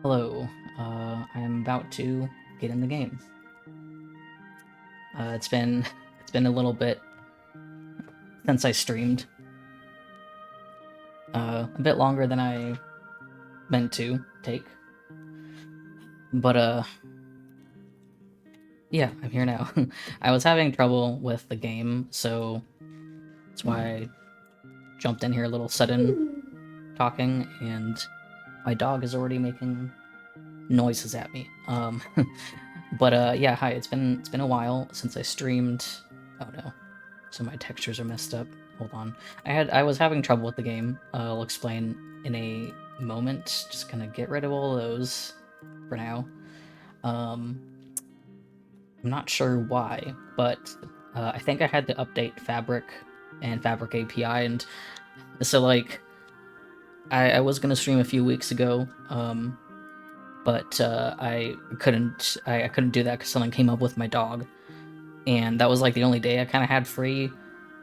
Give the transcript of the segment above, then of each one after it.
Hello, I'm about to get in the game. It's been it's been a little bit since I streamed. A bit longer than I meant to take. But yeah, I'm here now. I was having trouble with the game, so that's why I jumped in here a little sudden talking, and my dog is already making noises at me. But yeah, hi. It's been a while since I streamed. Oh no. So my textures are messed up. Hold on. I was having trouble with the game. I'll explain in a moment. Just gonna get rid of all those for now. Um, I'm not sure why, but I think I had to update Fabric and Fabric API, and so like I was gonna stream a few weeks ago, but I couldn't do that because something came up with my dog, and that was like the only day I kind of had free.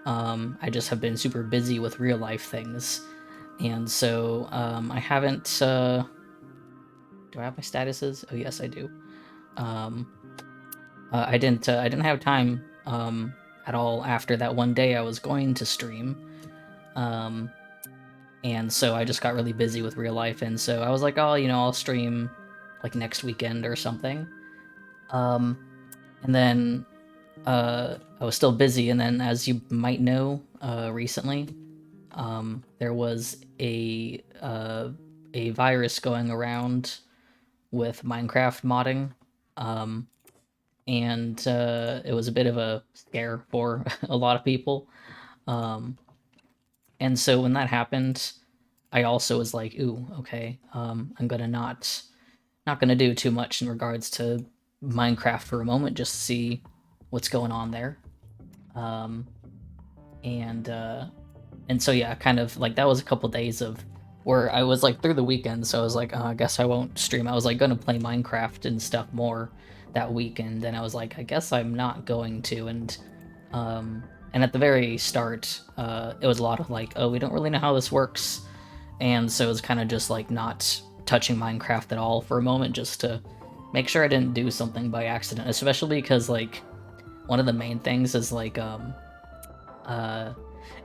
I just have been super busy with real life things, and so I haven't. Do I have my statuses? Oh yes, I do. Um, I didn't have time at all after that one day I was going to stream, um, and so I just got really busy with real life, and so I was like, oh, I'll stream like next weekend or something. Um, and then I was still busy, and then as you might know, recently, there was a virus going around with Minecraft modding, um, and it was a bit of a scare for a lot of people. Um, and so when that happened, I also was like, "Ooh, okay, I'm gonna not gonna do too much in regards to Minecraft for a moment, just to see what's going on there." Um, and so yeah, kind of like that was a couple days of where I was like through the weekend, so I was like, oh, I guess I won't stream. I was like gonna play Minecraft and stuff more that weekend, and I was like, I guess I'm not going to. And at the very start, it was a lot of like, oh, we don't really know how this works, and so it was kind of just like not touching Minecraft at all for a moment, just to make sure I didn't do something by accident, especially because like one of the main things is like uh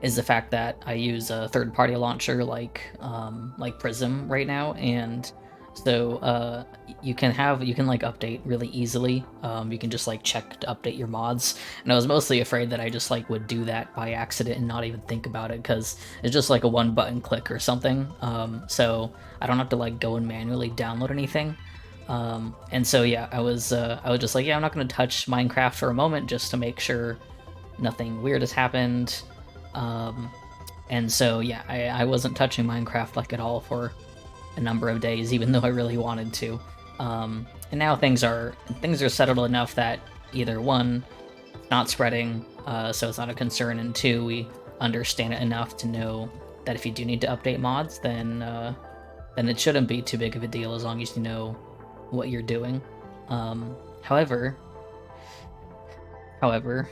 is the fact that I use a third-party launcher like Prism right now, and so you can like update really easily. You can just like check to update your mods, and I was mostly afraid that I just like would do that by accident and not even think about it because it's just like a one button click or something. So I don't have to like go and manually download anything. And so yeah, I was just like, yeah, I'm not going to touch Minecraft for a moment just to make sure nothing weird has happened. Um, and so yeah, I wasn't touching Minecraft like at all for a number of days, even though I really wanted to. And now things are settled enough that either one, it's not spreading, so it's not a concern, and two, we understand it enough to know that if you do need to update mods, then it shouldn't be too big of a deal as long as you know what you're doing. However, why do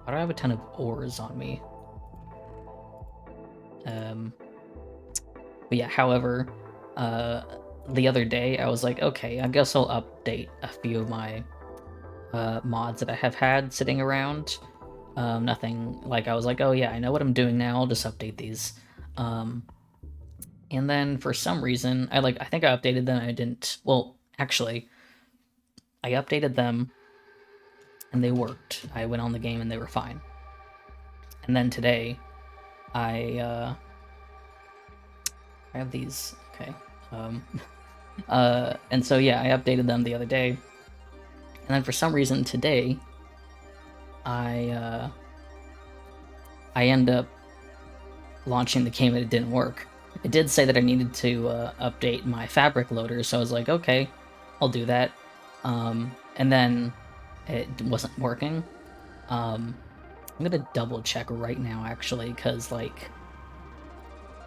I have a ton of ores on me? But yeah, however, the other day I was like, okay, I guess I'll update a few of my mods that I have had sitting around. Nothing like I was like, oh yeah, I know what I'm doing now. I'll just update these. And then for some reason, I think I updated them. I didn't. Well, actually, I updated them, and they worked. I went on the game and they were fine. And then today, I have these. Okay. Um, and so yeah, I updated them the other day, and then for some reason today, I end up launching the game and it didn't work. It did say that I needed to update my fabric loader, so I was like, okay, I'll do that. And then it wasn't working. I'm gonna double check right now actually, because like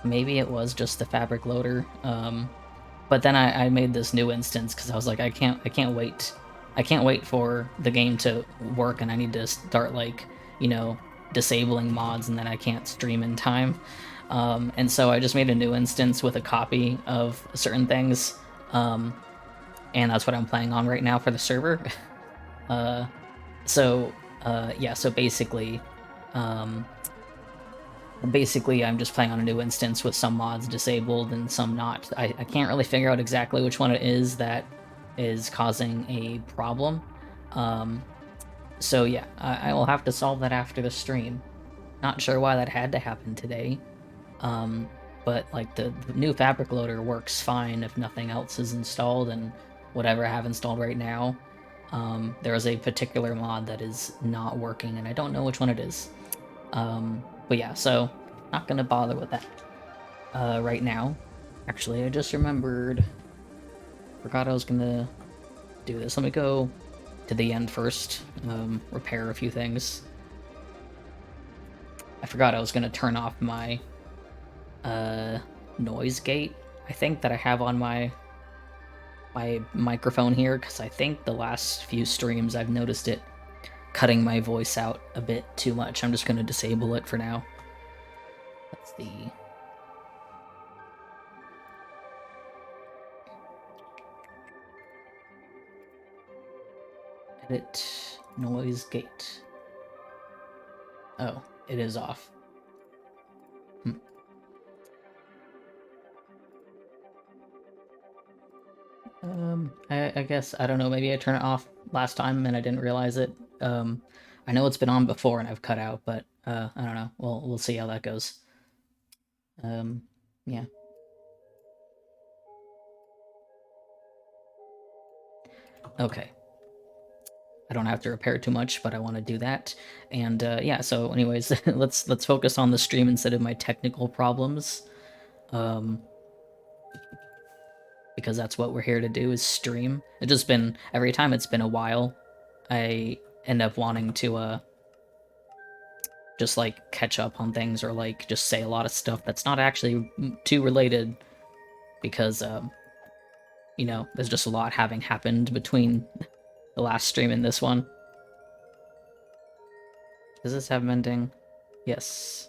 maybe it was just the fabric loader. But then I made this new instance because I was like, I can't wait for the game to work, and I need to start like disabling mods, and then I can't stream in time. And so I just made a new instance with a copy of certain things, and that's what I'm playing on right now for the server. So yeah, so basically I'm just playing on a new instance with some mods disabled and some not. I can't really figure out exactly which one it is that is causing a problem. So yeah, I will have to solve that after the stream. Not sure why that had to happen today. But like the new fabric loader works fine if nothing else is installed, and whatever I have installed right now, there is a particular mod that is not working, and I don't know which one it is. But yeah, so not gonna bother with that right now. Actually, I just remembered. Forgot I was gonna do this. Let me go to the end first. Repair a few things. I forgot I was gonna turn off my noise gate, I think, that I have on my microphone here, because I think the last few streams I've noticed it cutting my voice out a bit too much. I'm just going to disable it for now. That's the edit noise gate. Oh, it is off. I guess, I don't know, maybe I turned it off last time and I didn't realize it. I know it's been on before and I've cut out, but I don't know. We'll see how that goes. Yeah. Okay. I don't have to repair too much, but I want to do that. And yeah, so anyways, let's focus on the stream instead of my technical problems. Because that's what we're here to do, is stream. It's just been, every time it's been a while, I end up wanting to just like catch up on things, or like just say a lot of stuff that's not actually too related, because you know, there's just a lot having happened between the last stream and this one. Does this have mending? Yes.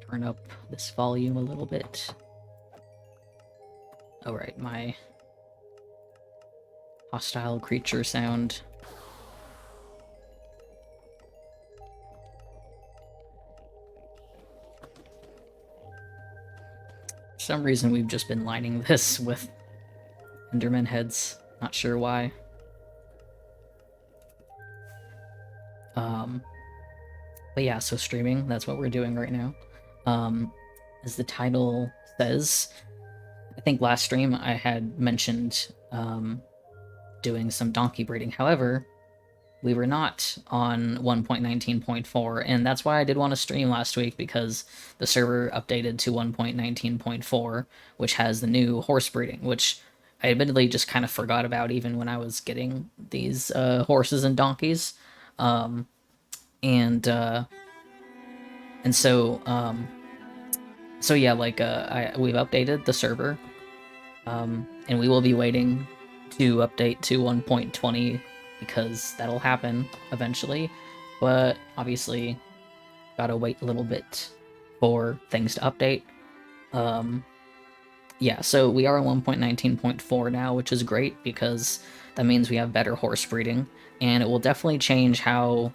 Turn up this volume a little bit. Oh right, my hostile creature sound. For some reason we've just been lining this with Enderman heads. Not sure why. But yeah, so streaming, that's what we're doing right now. As the title says, I think last stream I had mentioned doing some donkey breeding. However, we were not on 1.19.4, and that's why I did want to stream last week, because the server updated to 1.19.4, which has the new horse breeding, which I admittedly just kind of forgot about even when I was getting these horses and donkeys. So yeah, like we've updated the server, and we will be waiting to update to 1.20, because that'll happen eventually, but obviously gotta wait a little bit for things to update. Yeah, so we are on 1.19.4 now, which is great, because that means we have better horse breeding, and it will definitely change how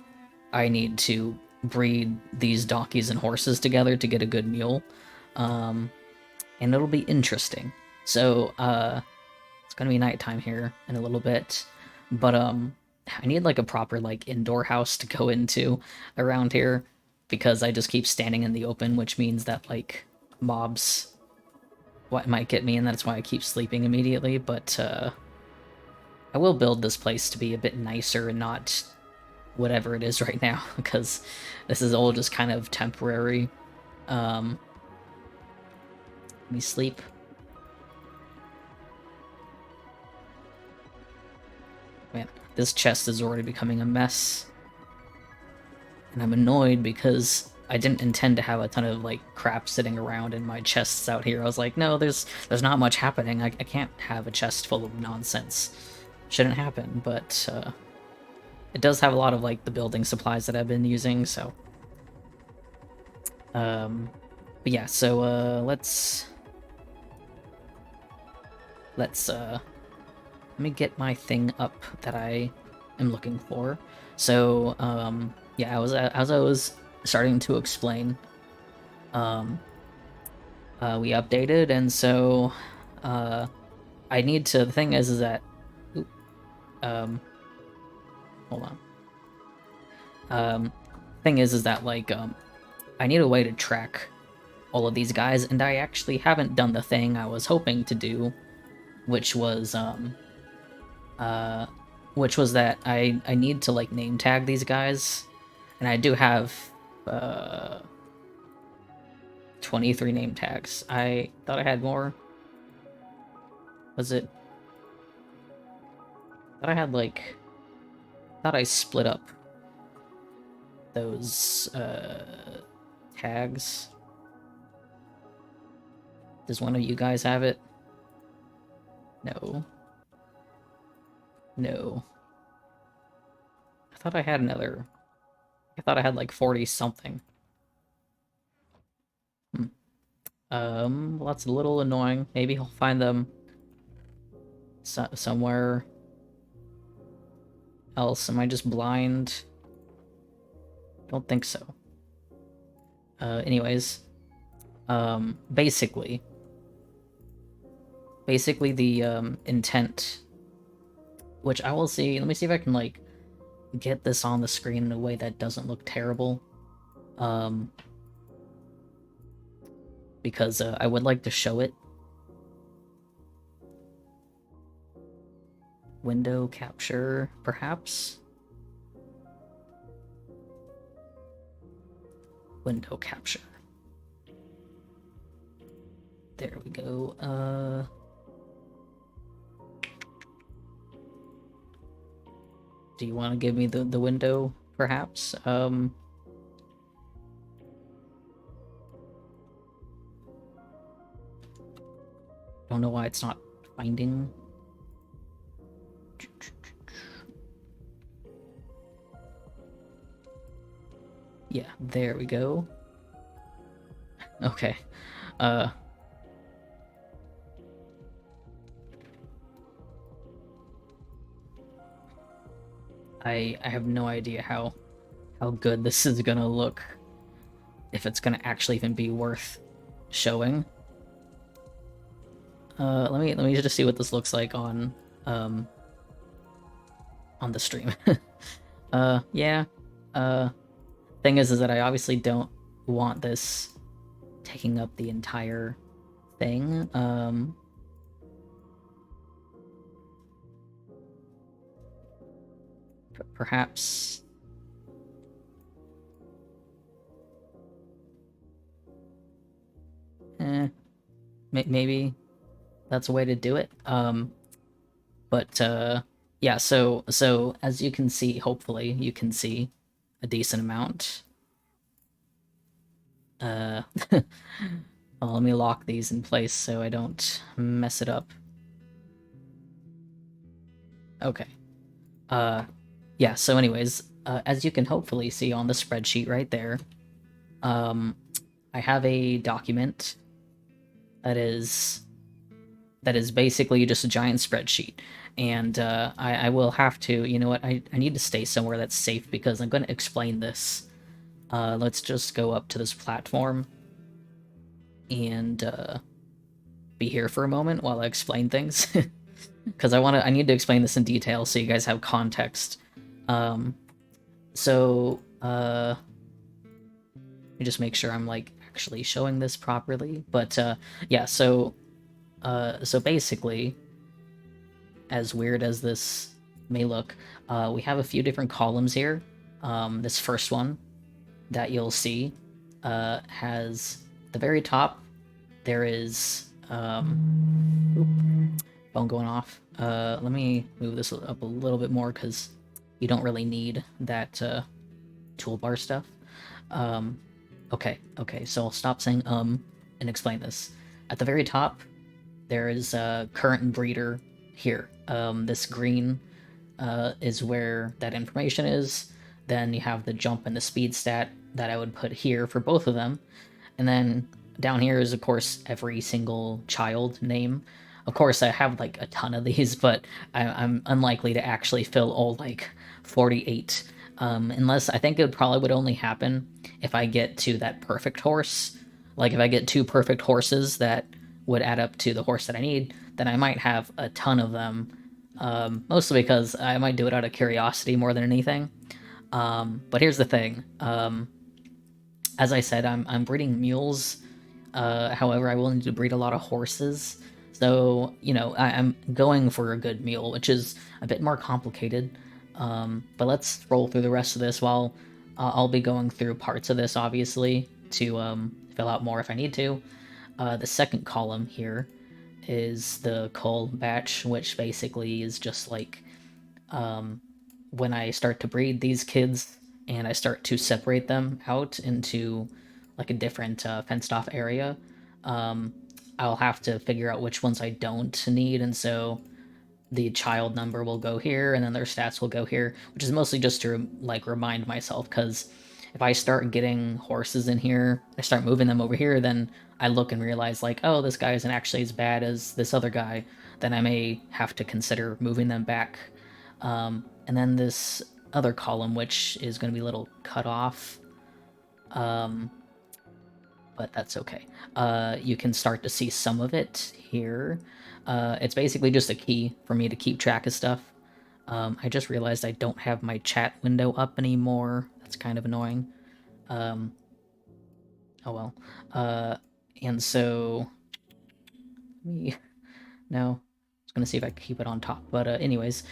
I need to breed these donkeys and horses together to get a good mule. And it'll be interesting. So, it's gonna be nighttime here in a little bit, but, I need, like, a proper, like, indoor house to go into around here, because I just keep standing in the open, which means that, like, mobs might get me, and that's why I keep sleeping immediately, but, I will build this place to be a bit nicer and not whatever it is right now, because this is all just kind of temporary. Let me sleep. Man, this chest is already becoming a mess. And I'm annoyed because I didn't intend to have a ton of, like, crap sitting around in my chests out here. I was like, no, there's not much happening. I can't have a chest full of nonsense. shouldn't happen, but it does have a lot of like the building supplies that I've been using, so but yeah, so let's let me get my thing up that I am looking for. So yeah, as I was starting to explain, we updated, and so I need to. The thing is that, hold on. Thing is that like I need a way to track all of these guys, and I actually haven't done the thing I was hoping to do, which was that I need to like name tag these guys, and I do have 23 name tags. I thought I had more. Was it? I thought I had like. I thought I split up those tags. Does one of you guys have it? No. No. I thought I had another. I thought I had like 40 something. Well, that's a little annoying. Maybe he'll find them somewhere else. Am I just blind? Don't think so. Anyways, basically the intent, which I will see. Let me see if I can like get this on the screen in a way that doesn't look terrible. Because I would like to show it. Window capture, perhaps? Window capture. There we go. Do you want to give me the window, perhaps? Don't know why it's not finding. Yeah, there we go. Okay. I have no idea how good this is gonna look. If it's gonna actually even be worth showing. Let me just see what this looks like on the stream. Yeah. Thing is that I obviously don't want this taking up the entire thing. Perhaps. Maybe that's a way to do it. But yeah, so as you can see, hopefully you can see a decent amount. Well, let me lock these in place so I don't mess it up. Okay. Yeah, so anyways, as you can hopefully see on the spreadsheet right there, I have a document that is basically just a giant spreadsheet. And I will have to, you know what, I need to stay somewhere that's safe because I'm going to explain this. Let's just go up to this platform and be here for a moment while I explain things. Because I need to explain this in detail so you guys have context. So let me just make sure I'm like actually showing this properly. But yeah, so basically, as weird as this may look, we have a few different columns here. This first one that you'll see has the very top. There is phone going off. Let me move this up a little bit more because you don't really need that toolbar stuff. Okay, so I'll stop saying and explain this. At the very top, there is a current breeder here. This green is where that information is. Then you have the jump and the speed stat that I would put here for both of them. And then down here is, of course, every single child name. Of course, I have like a ton of these, but I'm unlikely to actually fill all like 48. Unless I think it probably would only happen if I get to that perfect horse. Like if I get 2 perfect horses that would add up to the horse that I need, then I might have a ton of them. Mostly because I might do it out of curiosity more than anything. But here's the thing. As I said, I'm breeding mules. However, I will need to breed a lot of horses. So, you know, I'm going for a good mule, which is a bit more complicated. But let's roll through the rest of this while I'll be going through parts of this, obviously, to fill out more if I need to. The second column here is the cull batch, which basically is just like when I start to breed these kids and I start to separate them out into like a different fenced off area, I'll have to figure out which ones I don't need, and so the child number will go here and then their stats will go here, which is mostly just to like remind myself, because if I start getting horses in here, I start moving them over here, then I look and realize like, oh, this guy isn't actually as bad as this other guy, then I may have to consider moving them back. And then this other column, which is going to be a little cut off, but that's okay. You can start to see some of it here. It's basically just a key for me to keep track of stuff. I just realized I don't have my chat window up anymore. That's kind of annoying. Oh well. And so... no. I was going to see if I could keep it on top. But anyways,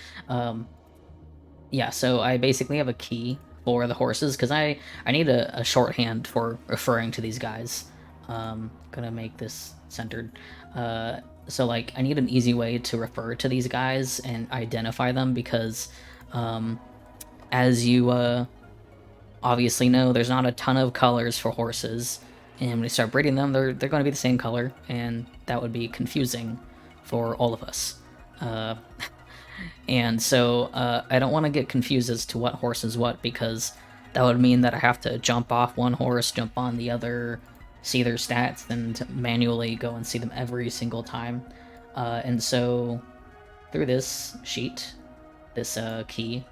yeah, so I basically have a key for the horses, because I need a shorthand for referring to these guys. Gonna make this centered. So, like, I need an easy way to refer to these guys and identify them, because as you obviously know, there's not a ton of colors for horses, and when you start breeding them, they're going to be the same color, and that would be confusing for all of us. And so I don't want to get confused as to what horse is what, because that would mean that I have to jump off one horse, jump on the other, see their stats, and manually go and see them every single time. And so through this sheet, this key,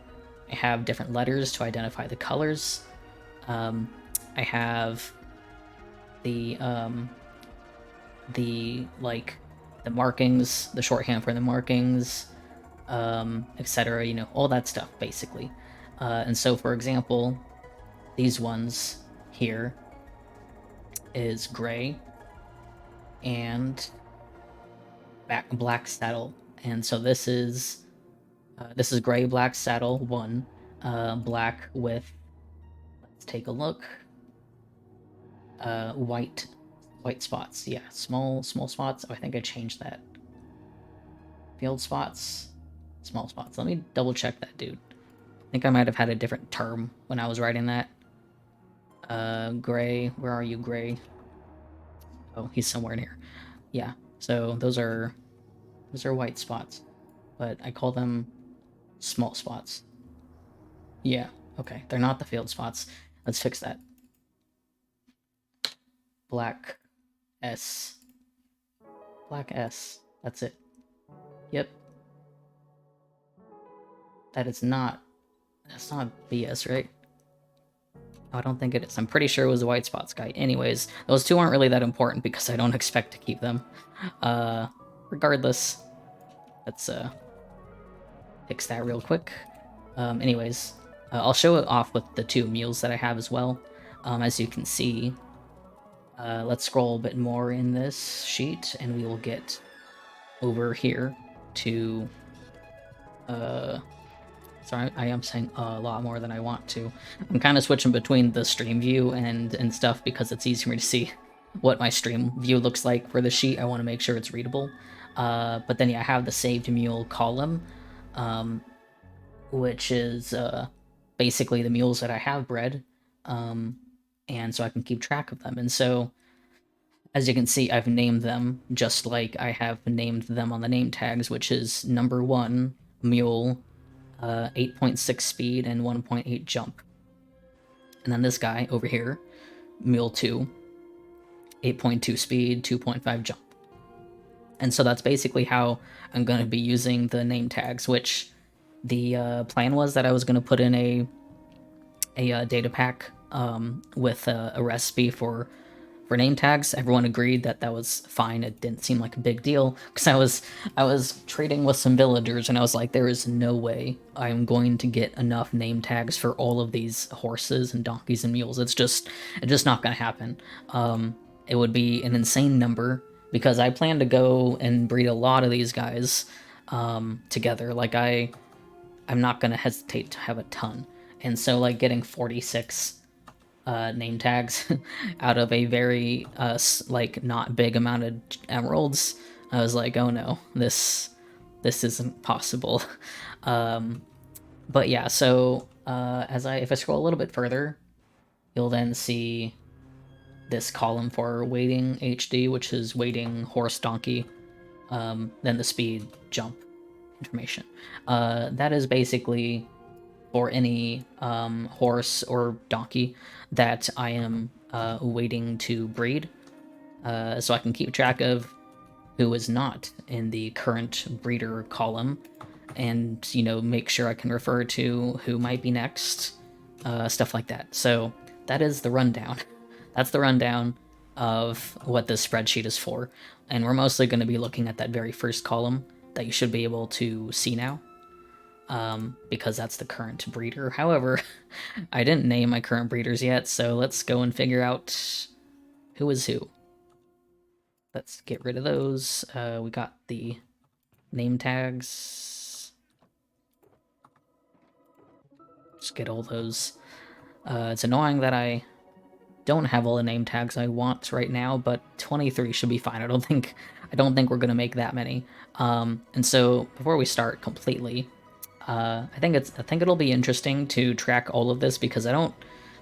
I have different letters to identify the colors. I have the like the markings, the shorthand for the markings, etc. You know, all that stuff basically. And so, for example, these ones here is gray and black saddle, and so this is gray black saddle 1, black with, let's take a look, white spots. Yeah, small spots. Oh, I think I changed that. Field spots, small spots. Let me double check that, dude. I think I might have had a different term when I was writing that. Gray, where are you, Gray? Oh, he's somewhere in here. Yeah, so those are white spots, but I call them small spots. Yeah, okay, they're not the field spots. Let's fix that. Black S. Black S. That's it. Yep. That's not BS, right? I don't think it is. I'm pretty sure it was the white spots guy. Anyways, those two aren't really that important because I don't expect to keep them. Regardless, let's fix that real quick. Anyways, I'll show it off with the 2 mules that I have as well. As you can see, let's scroll a bit more in this sheet, and we will get over here to... Sorry, I am saying a lot more than I want to. I'm kind of switching between the stream view and stuff because it's easier for me to see what my stream view looks like for the sheet. I want to make sure it's readable. But then, yeah, I have the saved mule column, which is basically the mules that I have bred, and so I can keep track of them. And so as you can see, I've named them just like I have named them on the name tags, which is number 1, mule, 8.6 speed, and 1.8 jump. And then this guy over here, mule 2, 8.2 speed, 2.5 jump. And so that's basically how I'm going to be using the name tags, which the plan was that I was going to put in a data pack with a recipe for name tags. Everyone agreed that that was fine. It didn't seem like a big deal because I was trading with some villagers and I was like, there is no way I'm going to get enough name tags for all of these horses and donkeys and mules. It's just not gonna happen. It would be an insane number because I plan to go and breed a lot of these guys together. Like I'm not gonna hesitate to have a ton, and so like getting 46 name tags out of a very like not big amount of emeralds, I was like, oh no, this isn't possible. But yeah, so if I scroll a little bit further, you'll then see this column for waiting HD, which is waiting horse donkey, then the speed jump information. That is basically for any horse or donkey that I am waiting to breed, so I can keep track of who is not in the current breeder column, and make sure I can refer to who might be next, stuff like that. So that is the rundown. That's the rundown of what this spreadsheet is for, and we're mostly going to be looking at that very first column that you should be able to see now. Because that's the current breeder. However, I didn't name my current breeders yet, so let's go and figure out who is who. Let's get rid of those. We got the name tags. Just get all those. It's annoying that I don't have all the name tags I want right now, but 23 should be fine. I don't think we're gonna make that many. And so before we start completely, I think it'll be interesting to track all of this because I don't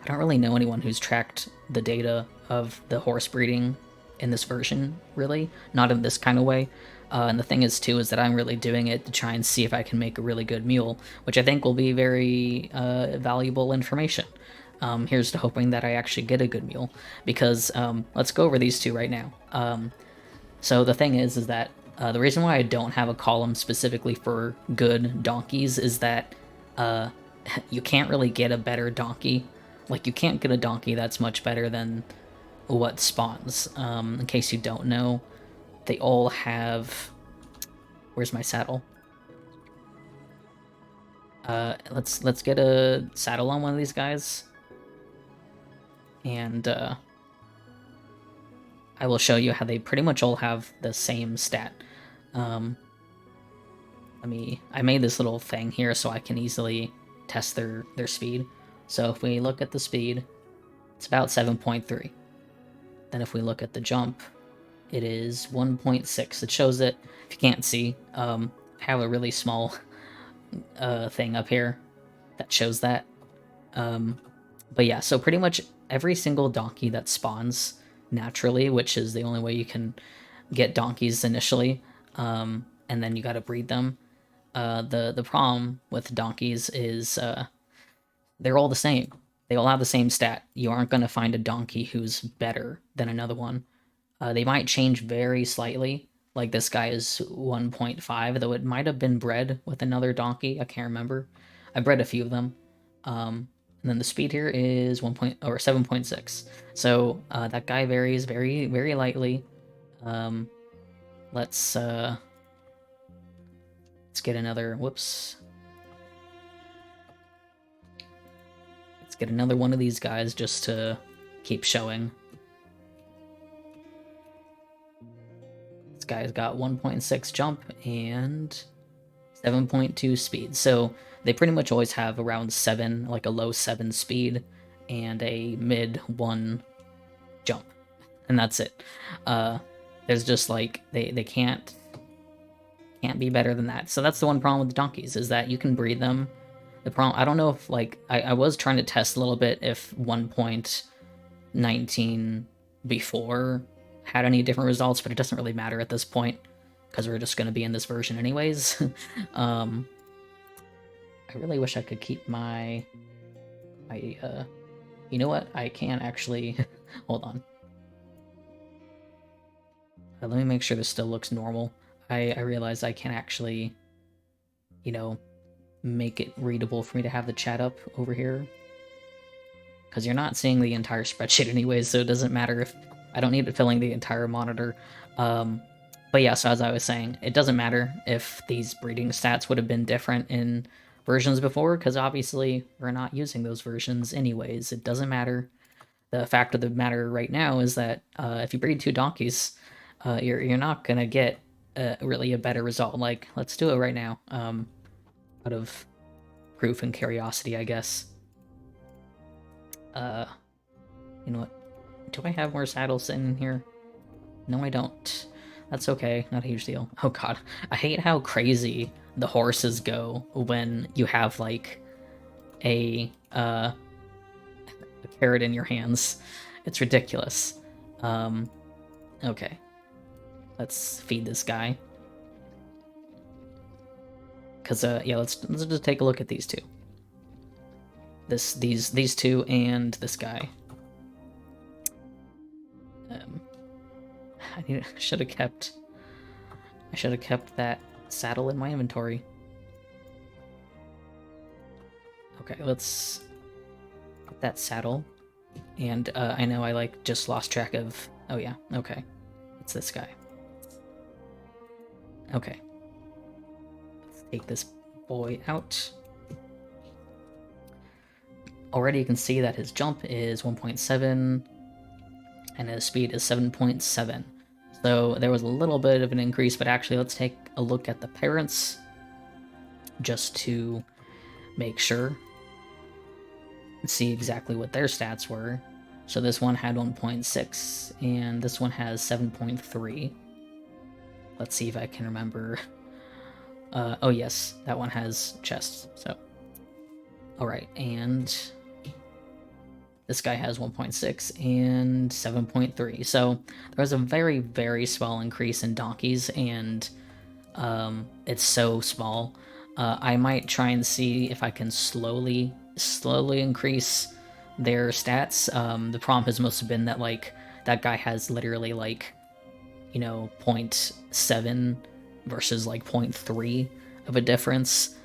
really know anyone who's tracked the data of the horse breeding in this version, really, not in this kind of way. And the thing is too is that I'm really doing it to try and see if I can make a really good mule, which I think will be very valuable information. Here's to hoping that I actually get a good mule, because let's go over these two right now. So the thing is that the reason why I don't have a column specifically for good donkeys is that you can't really get a better donkey. Like, you can't get a donkey that's much better than what spawns. In case you don't know, they all have... Where's my saddle? Let's get a saddle on one of these guys. And I will show you how they pretty much all have the same stat. I made this little thing here so I can easily test their speed. So if we look at the speed, it's about 7.3. Then if we look at the jump, it is 1.6. It shows it, if you can't see, I have a really small thing up here that shows that. But yeah, so pretty much every single donkey that spawns naturally, which is the only way you can get donkeys initially, and then you gotta breed them. The problem with donkeys is they're all the same. They all have the same stat. You aren't gonna find a donkey who's better than another one. They might change very slightly. Like this guy is 1.5, though it might have been bred with another donkey. I can't remember. I bred a few of them. And then the speed here is 7.6. So that guy varies very, very lightly. Let's get another. Whoops. Let's get another one of these guys just to keep showing. This guy's got 1.6 jump and 7.2 speed. So they pretty much always have around 7, like a low 7 speed and a mid 1 jump. And that's it. There's just like, they can't be better than that. So that's the one problem with the donkeys, is that you can breed them. The problem, I don't know if, like, I was trying to test a little bit if 1.19 before had any different results, but it doesn't really matter at this point because we're just going to be in this version anyways. I really wish I could keep my you know what? I can actually hold on. Let me make sure this still looks normal. I realize I can actually, you know, make it readable for me to have the chat up over here. Because you're not seeing the entire spreadsheet anyways, so it doesn't matter if I don't need it filling the entire monitor. But yeah, so as I was saying, it doesn't matter if these breeding stats would have been different in versions before, because obviously we're not using those versions anyways. It doesn't matter. The fact of the matter right now is that if you breed 2 donkeys, you're not gonna get really a better result. Like, let's do it right now, out of proof and curiosity, I guess. You know what? Do I have more saddles in here? No, I don't. That's okay, not a huge deal. Oh god, I hate how crazy the horses go when you have, like, a carrot in your hands. It's ridiculous. Okay. Let's feed this guy. Cause yeah, let's just take a look at these two. These two and this guy. I should have kept that saddle in my inventory. Okay, let's put that saddle. And I know I like just lost track of. Oh yeah, okay, it's this guy. Okay, let's take this boy out. Already you can see that his jump is 1.7 and his speed is 7.7. So there was a little bit of an increase, but actually let's take a look at the parents just to make sure and see exactly what their stats were. So this one had 1.6 and this one has 7.3. Let's see if I can remember. Oh yes, that one has chests, so. Alright, and this guy has 1.6 and 7.3. So there was a very, very small increase in donkeys, and it's so small. I might try and see if I can slowly increase their stats. The problem has mostly been that, like, that guy has literally, like, you know, 0.7 versus, like, 0.3 of a difference.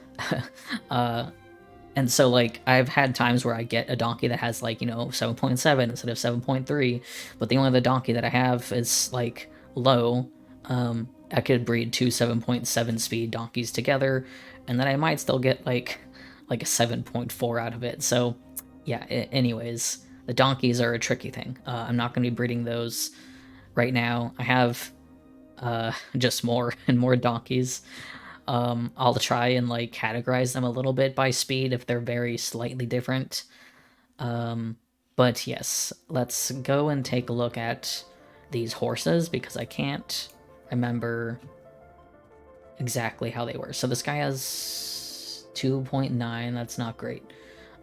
And so, like, I've had times where I get a donkey that has, like, you know, 7.7 instead of 7.3, but the only other donkey that I have is, like, low. I could breed 2 7.7 speed donkeys together, and then I might still get, like a 7.4 out of it. So, yeah, anyways, the donkeys are a tricky thing. I'm not going to be breeding those right now. I have just more and more donkeys. I'll try and, like, categorize them a little bit by speed if they're very slightly different. But yes, let's go and take a look at these horses because I can't remember exactly how they were. So this guy has 2.9, that's not great.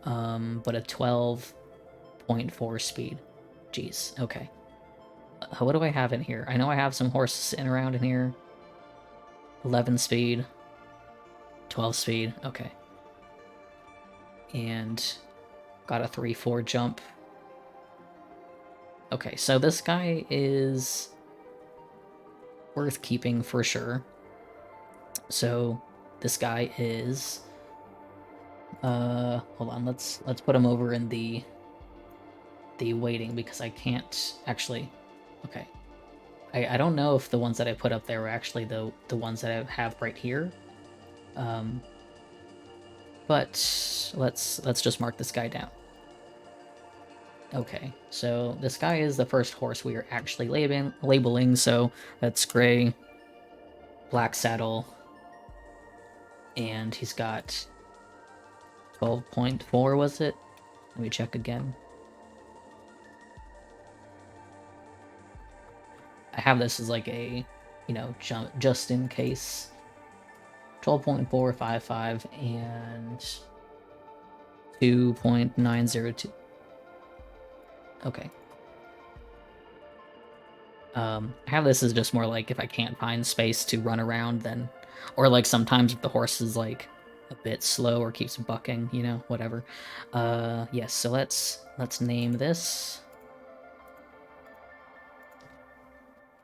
But a 12.4 speed. Jeez, okay. What do I have in here? I know I have some horses sitting around in here. 11 speed. 12 speed, okay. And got a 3-4 jump. Okay, so this guy is worth keeping for sure. So this guy is hold on, let's put him over in the waiting because I can't actually. Okay. I don't know if the ones that I put up there were actually the ones that I have right here. But let's just mark this guy down. Okay, so this guy is the first horse we are actually labeling, so that's gray, black saddle, and he's got 12.4, was it? Let me check again. I have this as like a, you know, just in case. 12.455 and 2.902. Okay. I have this as just more like if I can't find space to run around, then, or like sometimes if the horse is like a bit slow or keeps bucking, you know, whatever. Yes, so let's name this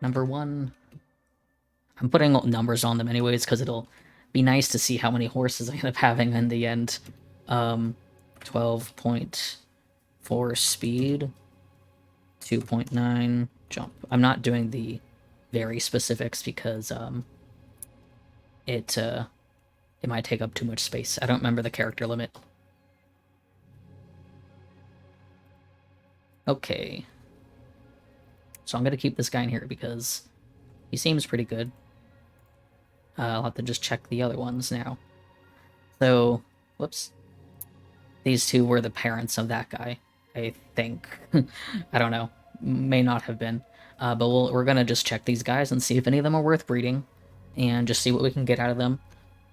number 1. I'm putting numbers on them anyways because it'll be nice to see how many horses I end up having in the end. 12.4 speed, 2.9 jump. I'm not doing the very specifics because it might take up too much space. I don't remember the character limit. Okay. So I'm gonna keep this guy in here because he seems pretty good. I'll have to just check the other ones now. So, whoops. These two were the parents of that guy, I think. I don't know. May not have been. But we're gonna just check these guys and see if any of them are worth breeding, and just see what we can get out of them.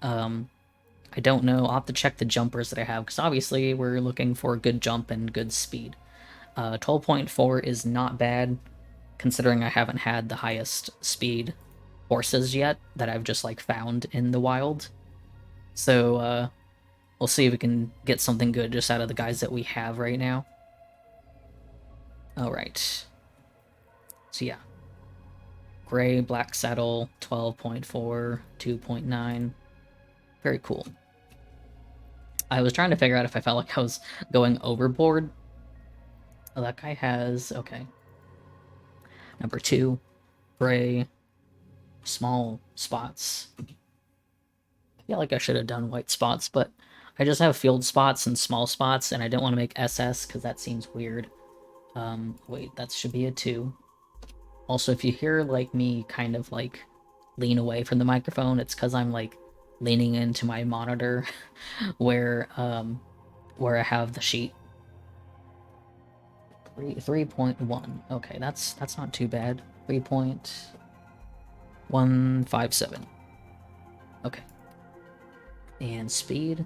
I don't know. I'll have to check the jumpers that I have, because obviously we're looking for a good jump and good speed. 12.4 is not bad, considering I haven't had the highest speed horses yet that I've just, like, found in the wild. So, we'll see if we can get something good just out of the guys that we have right now. Alright. So yeah. Gray, black saddle, 12.4, 2.9. Very cool. I was trying to figure out if I felt like I was going overboard. Oh, that guy has... okay. Number 2. Gray. Small spots. I feel like I should have done white spots, but I just have field spots and small spots, and I don't want to make SS because that seems weird. Wait, that should be a 2. Also, if you hear, like, me kind of, like, lean away from the microphone, it's because I'm, like, leaning into my monitor where I have the sheet. 3.1. Okay, that's not too bad. 3.157. Okay. And speed,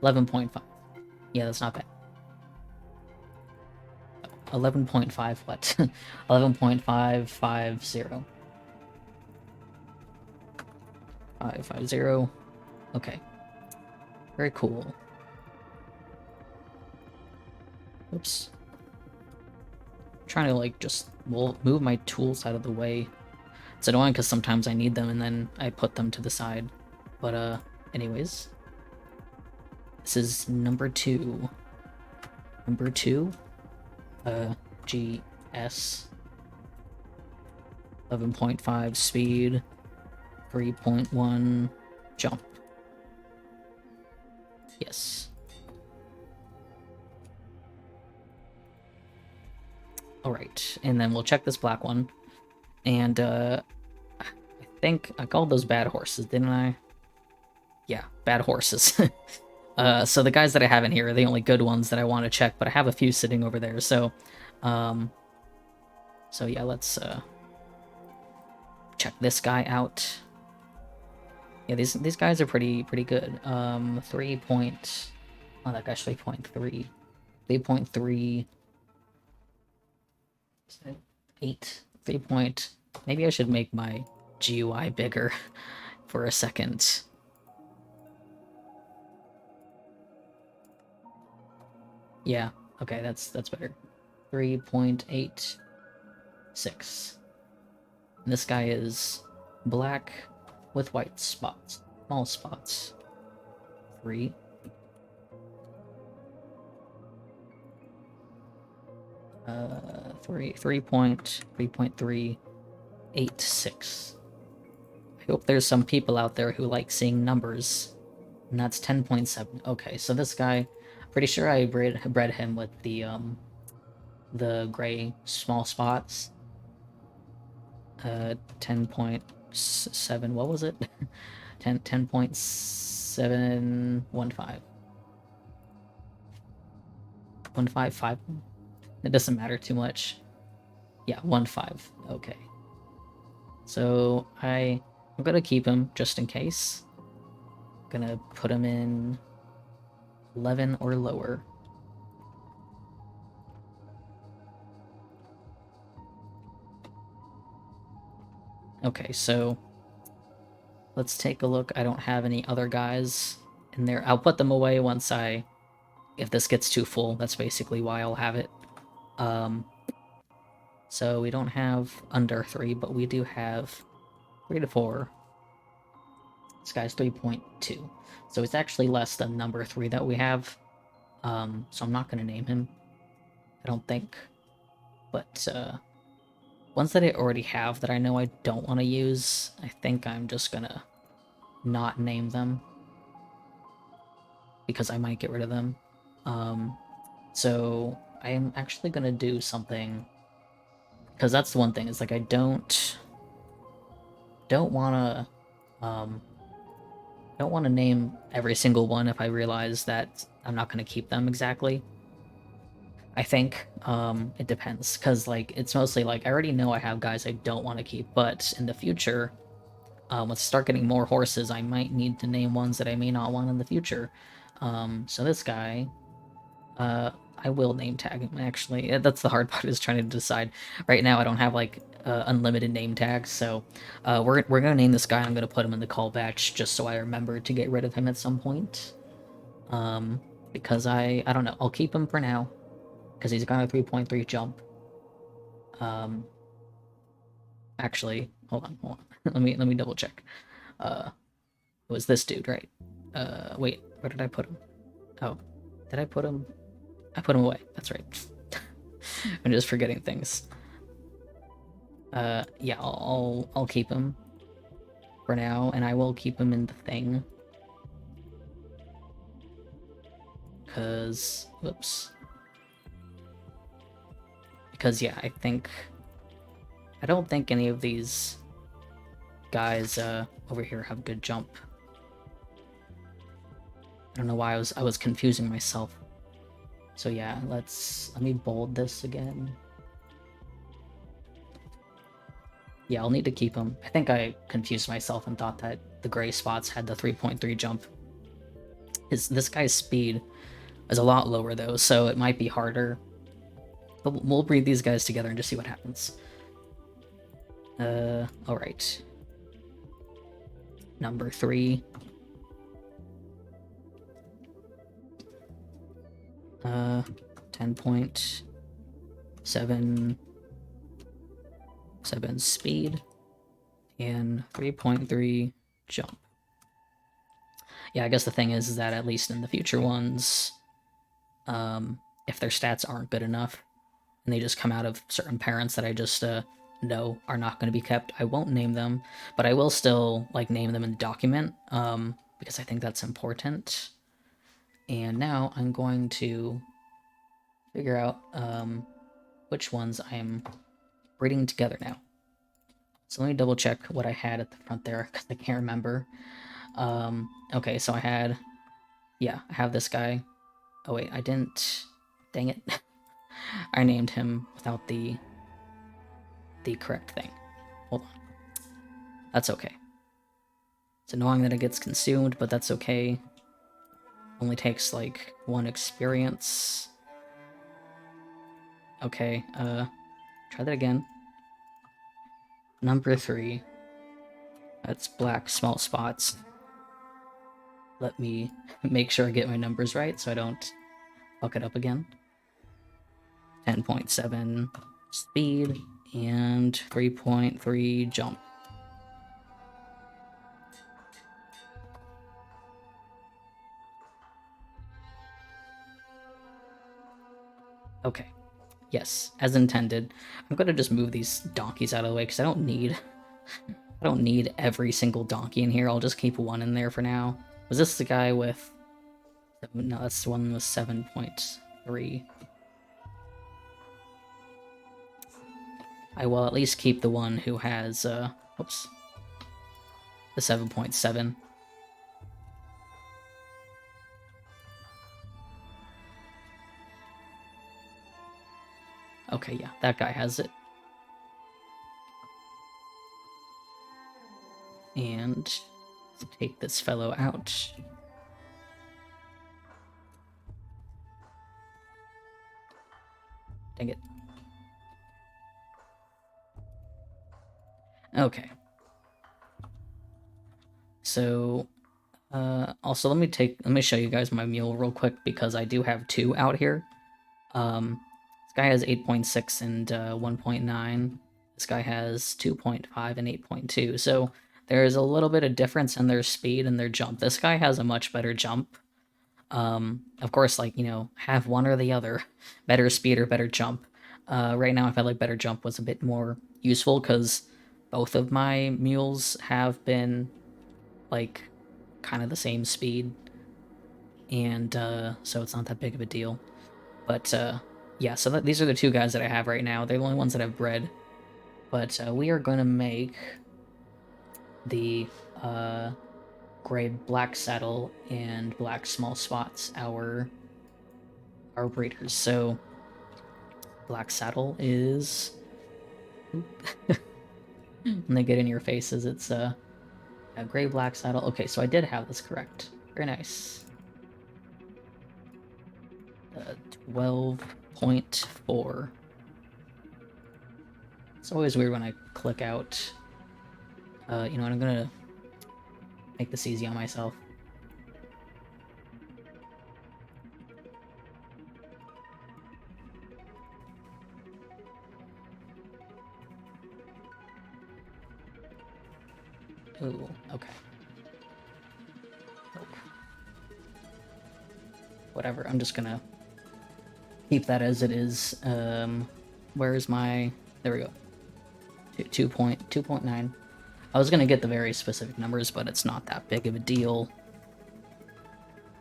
11.5. Yeah, that's not bad. 11.5 what? 11.550. 550. Okay. Very cool. Oops. I'm trying to, like, just move my tools out of the way. It's annoying because sometimes I need them and then I put them to the side. But, anyways. This is number 2. Number 2? GS. 11.5 speed. 3.1 jump. Yes. Alright, and then we'll check this black one. And, I think I called those bad horses, didn't I? Yeah, bad horses. So the guys that I have in here are the only good ones that I want to check, but I have a few sitting over there, so... so yeah, let's, check this guy out. Yeah, these guys are pretty good. 3 point... oh, that guy's 3.3. 3.3... 8. 3 point... maybe I should make my GUI bigger for a second. Yeah, okay, that's better. 3.86. And this guy is black with white spots. Small spots. 3. 3.386. I hope there's some people out there who like seeing numbers. And that's 10.7. Okay, so this guy, pretty sure I bred him with the gray small spots. 10.7, what was it? 10.715. 155. It doesn't matter too much. Yeah, 15. Okay. So I'm gonna keep him just in case. Gonna put him in 11 or lower. Okay, so let's take a look. I don't have any other guys in there. I'll put them away once if this gets too full. That's basically why I'll have it. So we don't have under 3, but we do have 3 to 4. This guy's 3.2. So it's actually less than number 3 that we have. So I'm not going to name him, I don't think. But ones that I already have that I know I don't want to use, I think I'm just going to not name them, because I might get rid of them. So I'm actually going to do something, because that's the one thing, is like I don't want to name every single one if I realize that I'm not going to keep them exactly. I think it depends, because like it's mostly like I already know I have guys I don't want to keep, but in the future, let's start getting more horses, I might need to name ones that I may not want in the future. So this guy, I will name tag him, actually. That's the hard part, is trying to decide. Right now I don't have like unlimited name tags, so we're gonna name this guy. I'm gonna put him in the call batch just so I remember to get rid of him at some point. Because I don't know, I'll keep him for now because he's got a 3.3 jump. Actually, hold on. let me double check. It was this dude, right? Wait, where did I put him? Oh, did I put him? I put him away. That's right. I'm just forgetting things. Yeah, I'll keep him for now, and I will keep him in the thing. Whoops. Because, yeah, I don't think any of these guys, over here have good jump. I don't know why I was confusing myself. So yeah, let me bold this again. Yeah, I'll need to keep him. I think I confused myself and thought that the gray spots had the 3.3 jump. This guy's speed is a lot lower though, so it might be harder. But we'll breed these guys together and just see what happens. Alright. Number 3. 10.7 speed and 3.3 jump. Yeah, I guess the thing is that at least in the future ones, if their stats aren't good enough and they just come out of certain parents that I just know are not going to be kept, I won't name them, but I will still like name them in the document, because I think that's important. And now I'm going to figure out which ones I'm breeding together now. So let me double check what I had at the front there, because I can't remember. Okay, so I have this guy. Oh wait, I didn't. Dang it. I named him without the correct thing. Hold on. That's okay. It's annoying that it gets consumed, but that's okay. Only takes like 1 experience. Okay, try that again. Number 3. That's black small spots. Let me make sure I get my numbers right so I don't fuck it up again. 10.7 speed and 3.3 jump. Okay. Yes, as intended. I'm gonna just move these donkeys out of the way because I don't need every single donkey in here. I'll just keep 1 in there for now. Was this the guy with... No, that's the one with 7.3. I will at least keep the one who has, whoops. The 7.7. Okay, yeah, that guy has it. And take this fellow out. Dang it. Okay. So, also let me show you guys my mule real quick because I do have two out here. This guy has 8.6 and 1.9. This guy has 2.5 and 8.2. So there's a little bit of difference in their speed and their jump. This guy has a much better jump. Of course, like, you know, have one or the other. Better speed or better jump. Right now I felt like better jump was a bit more useful because both of my mules have been, like, kind of the same speed. And so it's not that big of a deal. But yeah, so these are the two guys that I have right now. They're the only ones that I've bred. But we are going to make the gray black saddle and black small spots our breeders. So black saddle is when they get in your faces, it's a gray black saddle. Okay, so I did have this correct. Very nice. 12.4. It's always weird when I click out. You know what, I'm gonna make this easy on myself. Ooh, okay. Nope. Whatever, I'm just gonna keep that as it is. Where's my... There we go. 2.9. I was gonna get the very specific numbers, but it's not that big of a deal.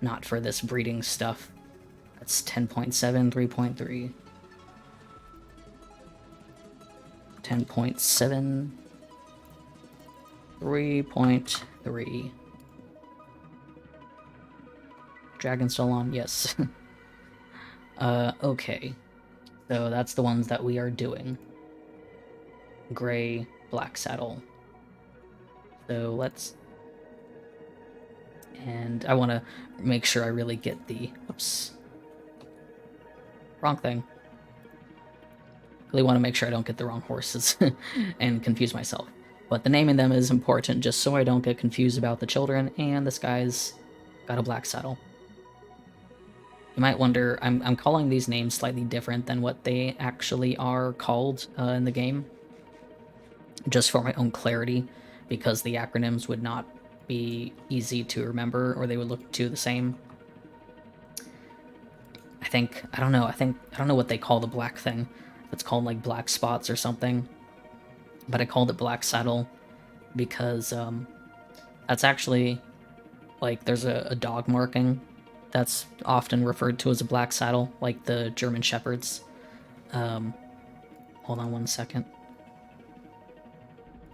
Not for this breeding stuff. That's 10.7, 3.3. 10.7, 3.3. Dragon Solon, yes. Okay. So that's the ones that we are doing. Gray, black saddle. So let's... And I want to make sure I really get the... Oops. Wrong thing. Really want to make sure I don't get the wrong horses and confuse myself. But the naming them is important just so I don't get confused about the children, and this guy's got a black saddle. You might wonder, I'm calling these names slightly different than what they actually are called in the game, just for my own clarity, because the acronyms would not be easy to remember, or they would look too the same. I don't know what they call the black thing. It's called like black spots or something, but I called it black saddle because that's actually, like, there's a dog marking that's often referred to as a black saddle, like the German Shepherds. Hold on one second.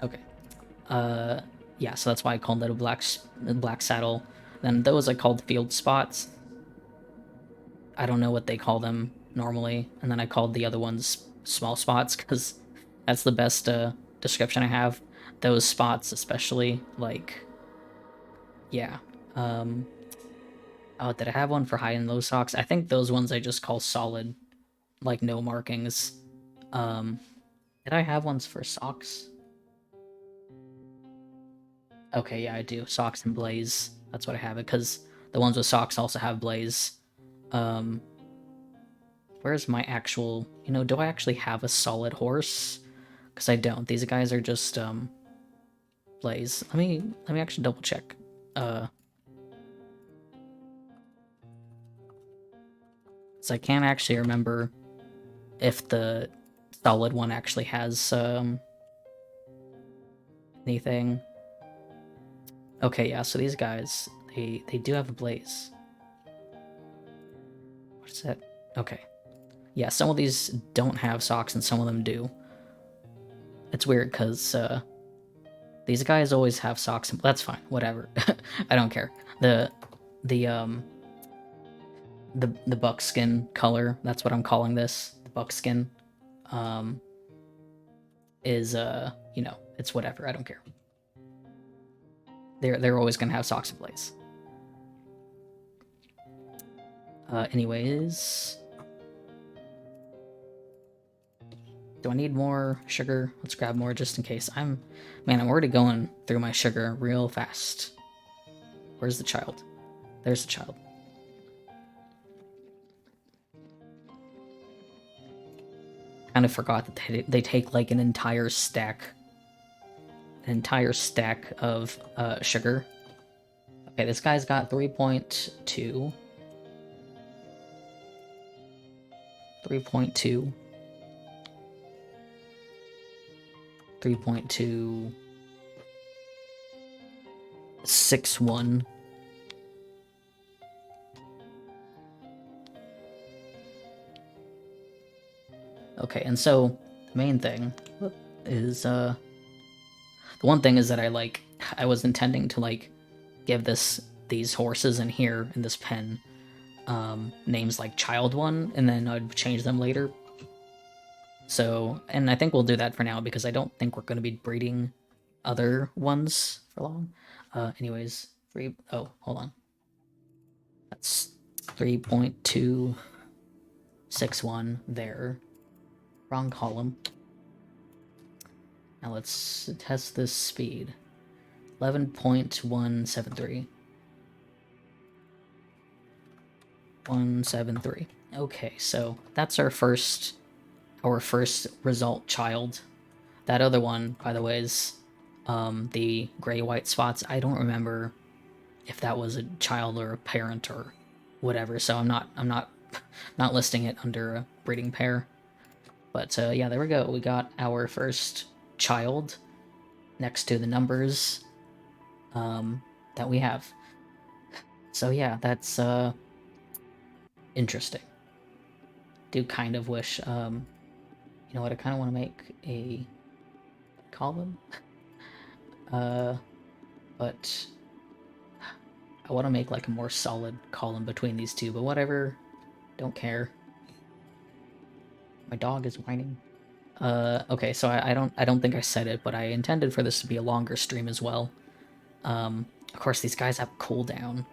Okay. Yeah, so that's why I called it a black saddle. Then those I called field spots. I don't know what they call them normally. And then I called the other ones small spots because that's the best description I have. Those spots especially, like, yeah. Oh, did I have one for high and low socks? I think those ones I just call solid, like no markings. Did I have ones for socks? Okay, yeah, I do. Socks and blaze. That's what I have it, because the ones with socks also have blaze. Where's my actual... You know, do I actually have a solid horse? Because I don't. These guys are just, blaze. Let me actually double check. So I can't actually remember if the solid one actually has, anything. Okay, yeah, so these guys, they do have a blaze. What is that? Okay. Yeah, some of these don't have socks and some of them do. It's weird because these guys always have socks. That's fine, whatever. I don't care. The buckskin color, that's what I'm calling this. The buckskin is you know, it's whatever. I don't care. They're always gonna have socks and blaze. Anyways, do I need more sugar? Let's grab more just in case. Man, I'm already going through my sugar real fast. Where's the child? There's the child. Kind of forgot that they take like an entire stack of sugar. Okay, this guy's got 3.2. 3.2. 3.2. 6.1. Okay, and so the main thing is the one thing is that I was intending to like give these horses in here in this pen names like child one, and then I'd change them later. So, and I think we'll do that for now because I don't think we're going to be breeding other ones for long. Anyways, oh, hold on. That's 3.261 there. Wrong column. Now let's test this speed. 11.173. 173. Okay, so that's our first result child. That other one, by the way, is the gray-white spots. I don't remember if that was a child or a parent or whatever, so I'm not listing it under a breeding pair. But yeah, there we go. We got our first child next to the numbers that we have. So yeah, that's interesting. Do kind of wish, you know what, I kind of want to make a column, but I want to make like a more solid column between these two, but whatever, don't care. My dog is whining. Okay, so I don't think I said it, but I intended for this to be a longer stream as well. Of course, these guys have cooldown,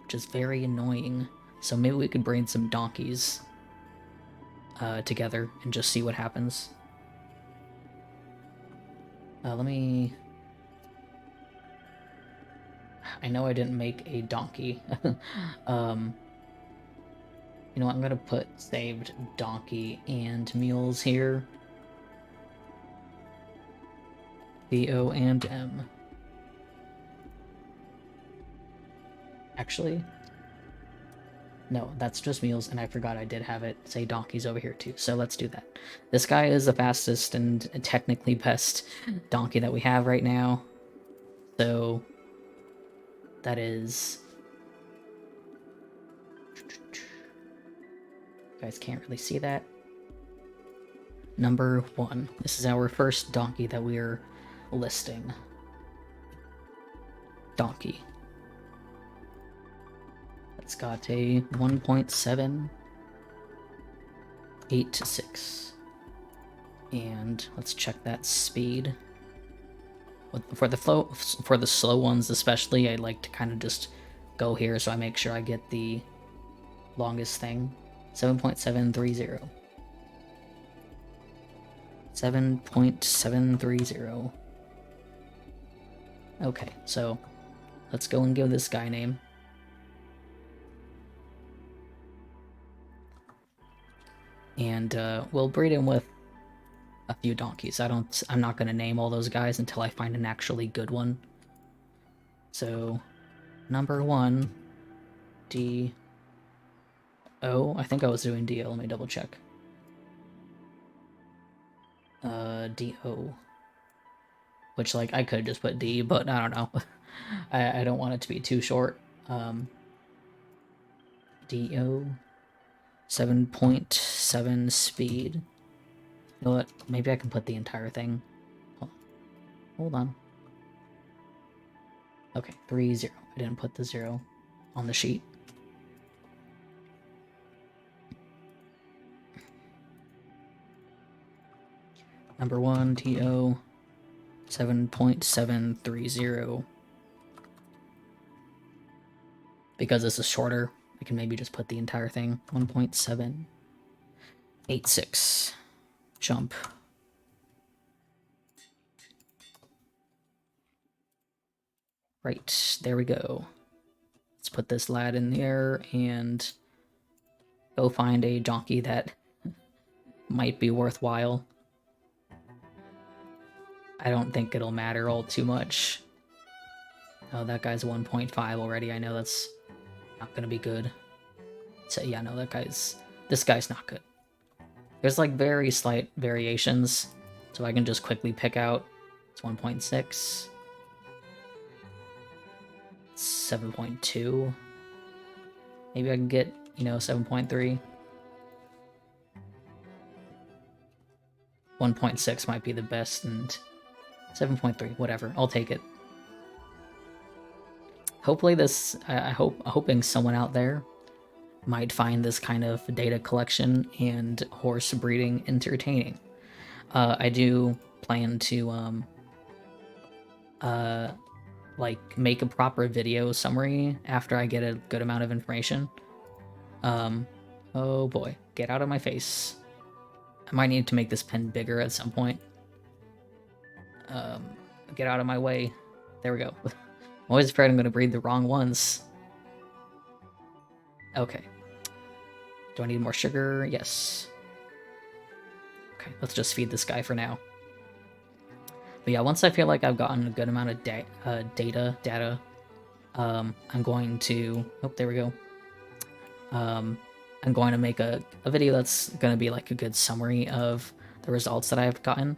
which is very annoying. So maybe we could breed some donkeys together and just see what happens. Let me... I know I didn't make a donkey. You know what, I'm gonna put saved donkey and mules here. V-O and M. Actually, no, that's just mules, and I forgot I did have it say donkeys over here too, so let's do that. This guy is the fastest and technically best donkey that we have right now. So that is... You guys can't really see that. Number 1. This is our first donkey that we're listing. Donkey. It's got a 1.786. And let's check that speed. For the slow ones especially, I like to kind of just go here so I make sure I get the longest thing. 7.730. 7.730. Okay, so let's go and give this guy a name. And we'll breed him with a few donkeys. I'm not going to name all those guys until I find an actually good one. So, number 1, D-O. I think I was doing D-O. Let me double check. D-O. Which, like, I could just put D, but I don't know. I don't want it to be too short. D-O. 7.7 speed. You know what? Maybe I can put the entire thing. Hold on. Okay, 3-0. I didn't put the 0 on the sheet. Number 1, TO. 7.730. Because this is shorter, I can maybe just put the entire thing. 1.786. Jump. Right, there we go. put this lad in there and go find a donkey that might be worthwhile. I don't think it'll matter all too much. Oh, that guy's 1.5 already. I know that's not gonna be good. So yeah, no, this guy's not good. There's like very slight variations, so I can just quickly pick out. It's 1.6. 7.2. Maybe I can get, 7.3. 1.6 might be the best, and 7.3, whatever. I'll take it. Hopefully hoping someone out there might find this kind of data collection and horse breeding entertaining. I do plan to like make a proper video summary after I get a good amount of information. Oh boy, get out of my face. I might need to make this pen bigger at some point. Get out of my way. There we go. I'm always afraid I'm going to breed the wrong ones. Okay. Do I need more sugar? Yes. Okay, let's just feed this guy for now. But yeah, once I feel like I've gotten a good amount of data, I'm going to... Oh, there we go. I'm going to make a video that's going to be like a good summary of the results that I've gotten.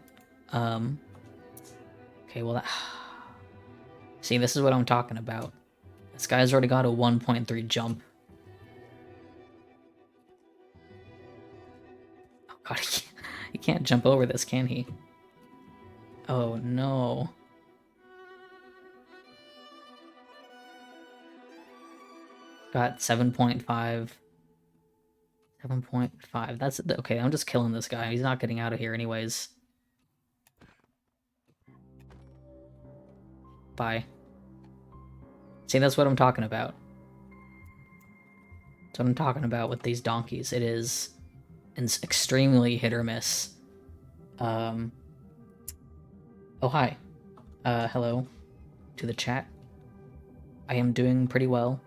Okay, well, see, this is what I'm talking about. This guy's already got a 1.3 jump. Oh god, he can't jump over this, can he? Oh no. Got 7.5. 7.5. That's okay. I'm just killing this guy. He's not getting out of here anyways. Bye. See, that's what I'm talking about. That's what I'm talking about with these donkeys. It's extremely hit or miss. Oh, hi. Hello to the chat. I am doing pretty well.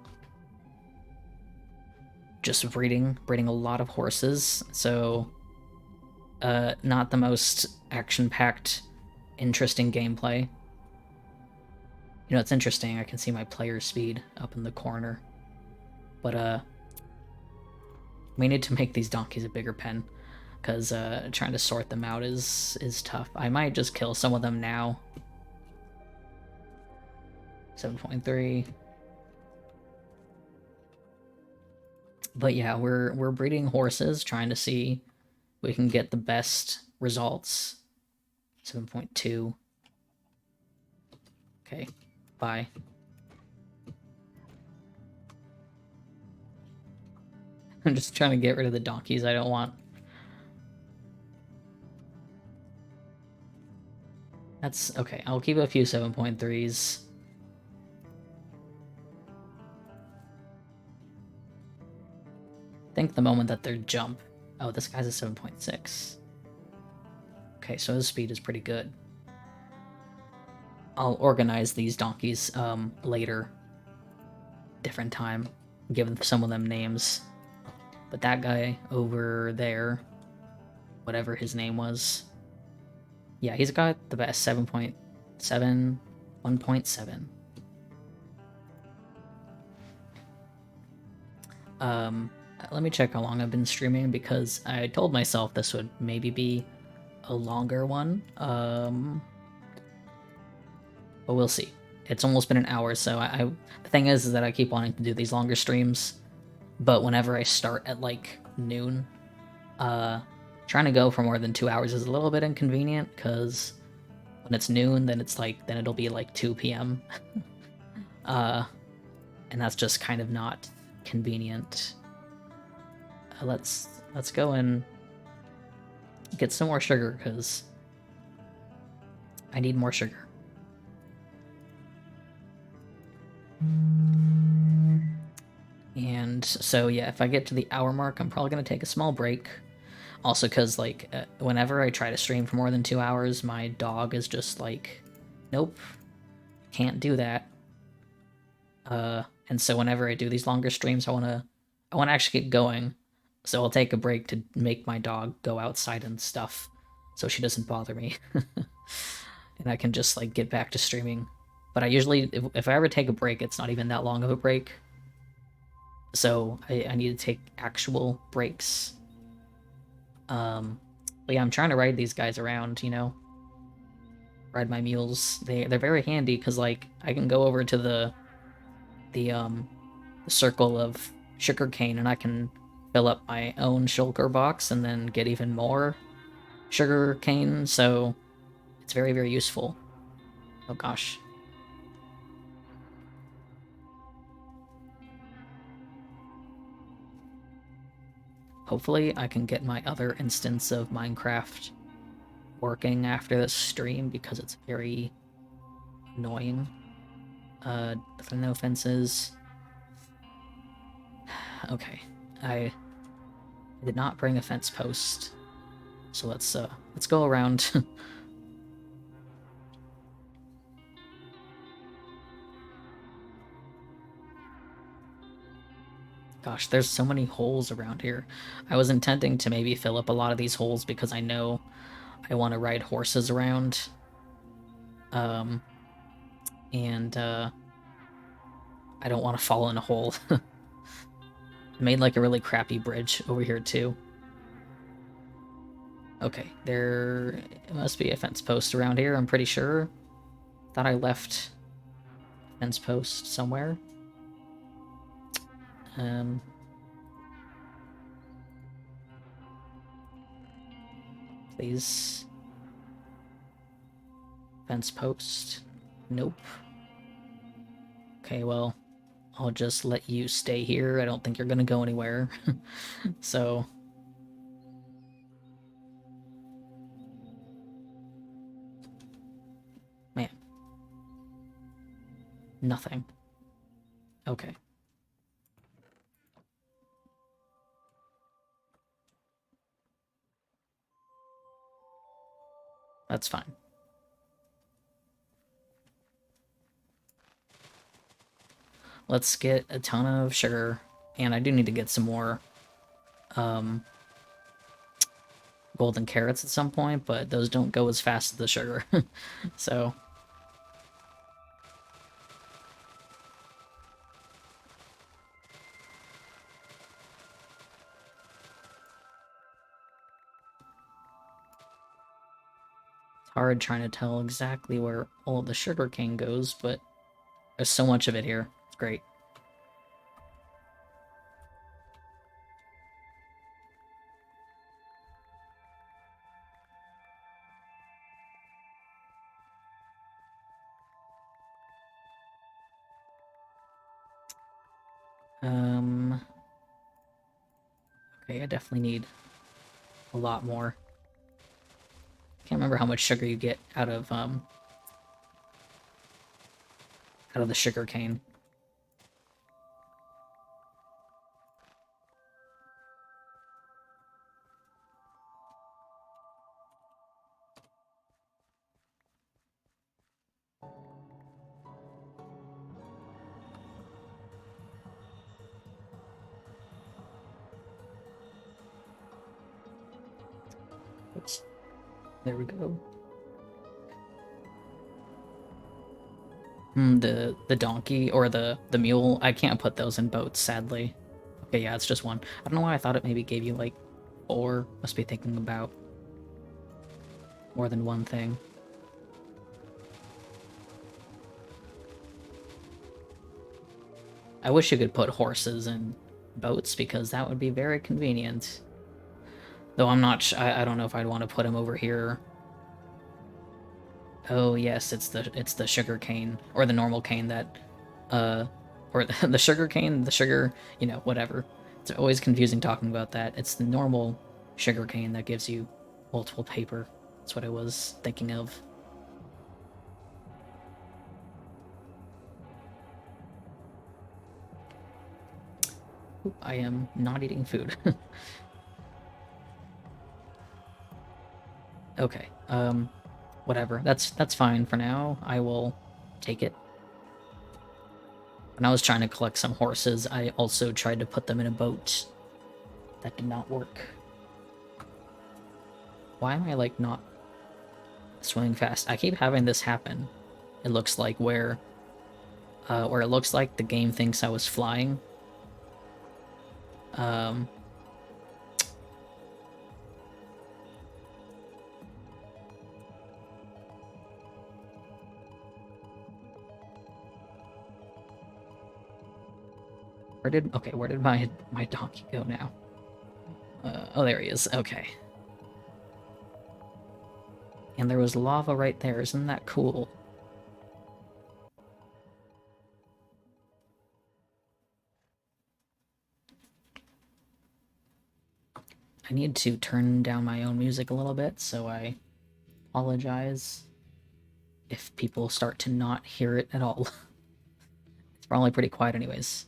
Just breeding a lot of horses, so not the most action-packed, interesting gameplay. You know, it's interesting, I can see my player speed up in the corner. But, we need to make these donkeys a bigger pen, because trying to sort them out is tough. I might just kill some of them now. 7.3. But yeah, we're breeding horses, trying to see if we can get the best results. 7.2. Okay, bye. I'm just trying to get rid of the donkeys I don't want. That's okay, I'll keep a few 7.3s. I think the moment that they jump... Oh, this guy's a 7.6. Okay, so his speed is pretty good. I'll organize these donkeys later. Different time. Give some of them names. But that guy over there, whatever his name was, yeah, he's got the best 7.7, 1.7. Let me check how long I've been streaming, because I told myself this would maybe be a longer one. But we'll see. It's almost been an hour, so the thing is that I keep wanting to do these longer streams, but whenever I start at like noon, trying to go for more than 2 hours is a little bit inconvenient, because when it's noon, then it'll be like 2 p.m. And that's just kind of not convenient. Let's go and get some more sugar, because I need more sugar. And so yeah, if I get to the hour mark, I'm probably going to take a small break. Also because, like, whenever I try to stream for more than 2 hours, my dog is just like, nope, can't do that. And so whenever I do these longer streams, I wanna actually get going. So I'll take a break to make my dog go outside and stuff, so she doesn't bother me, and I can just like get back to streaming. But I usually, if I ever take a break, it's not even that long of a break. So I need to take actual breaks. But yeah, I'm trying to ride these guys around, you know, ride my mules. They're very handy because like I can go over to the circle of sugarcane and I can fill up my own shulker box and then get even more sugarcane. So it's very, very useful. Oh gosh. Hopefully I can get my other instance of Minecraft working after this stream because it's very annoying. No fences. Okay, I did not bring a fence post, so let's go around. Gosh, there's so many holes around here. I was intending to maybe fill up a lot of these holes because I know I want to ride horses around. And I don't want to fall in a hole. I made like a really crappy bridge over here too. Okay, there must be a fence post around here, I'm pretty sure. Thought I left a fence post somewhere. Please. Fence post. Nope. Okay, well, I'll just let you stay here. I don't think you're gonna go anywhere. So... Man. Nothing. Okay. That's fine. Let's get a ton of sugar, and I do need to get some more golden carrots at some point, but those don't go as fast as the sugar. So... It's hard trying to tell exactly where all of the sugar cane goes, but there's so much of it here. It's great. Okay, I definitely need a lot more. Can't remember how much sugar you get out of the sugar cane. Oops. There we go. The donkey or the mule, I can't put those in boats, sadly. Okay, yeah, it's just one. I don't know why I thought it maybe gave you, like, 4. Must be thinking about more than one thing. I wish you could put horses in boats, because that would be very convenient. Though I'm not I don't know if I'd want to put him over here. Oh yes, it's the sugar cane, or the normal cane that, or the sugar cane, the sugar, you know, whatever. It's always confusing talking about that. It's the normal sugar cane that gives you multiple paper. That's what I was thinking of. Oop, I am not eating food. Okay, whatever. That's fine for now. I will take it. When I was trying to collect some horses, I also tried to put them in a boat. That did not work. Why am I, like, not swimming fast? I keep having this happen. It looks like where it looks like the game thinks I was flying. Where did my donkey go now? Oh, there he is. Okay. And there was lava right there. Isn't that cool? I need to turn down my own music a little bit, so I apologize if people start to not hear it at all. It's probably pretty quiet anyways.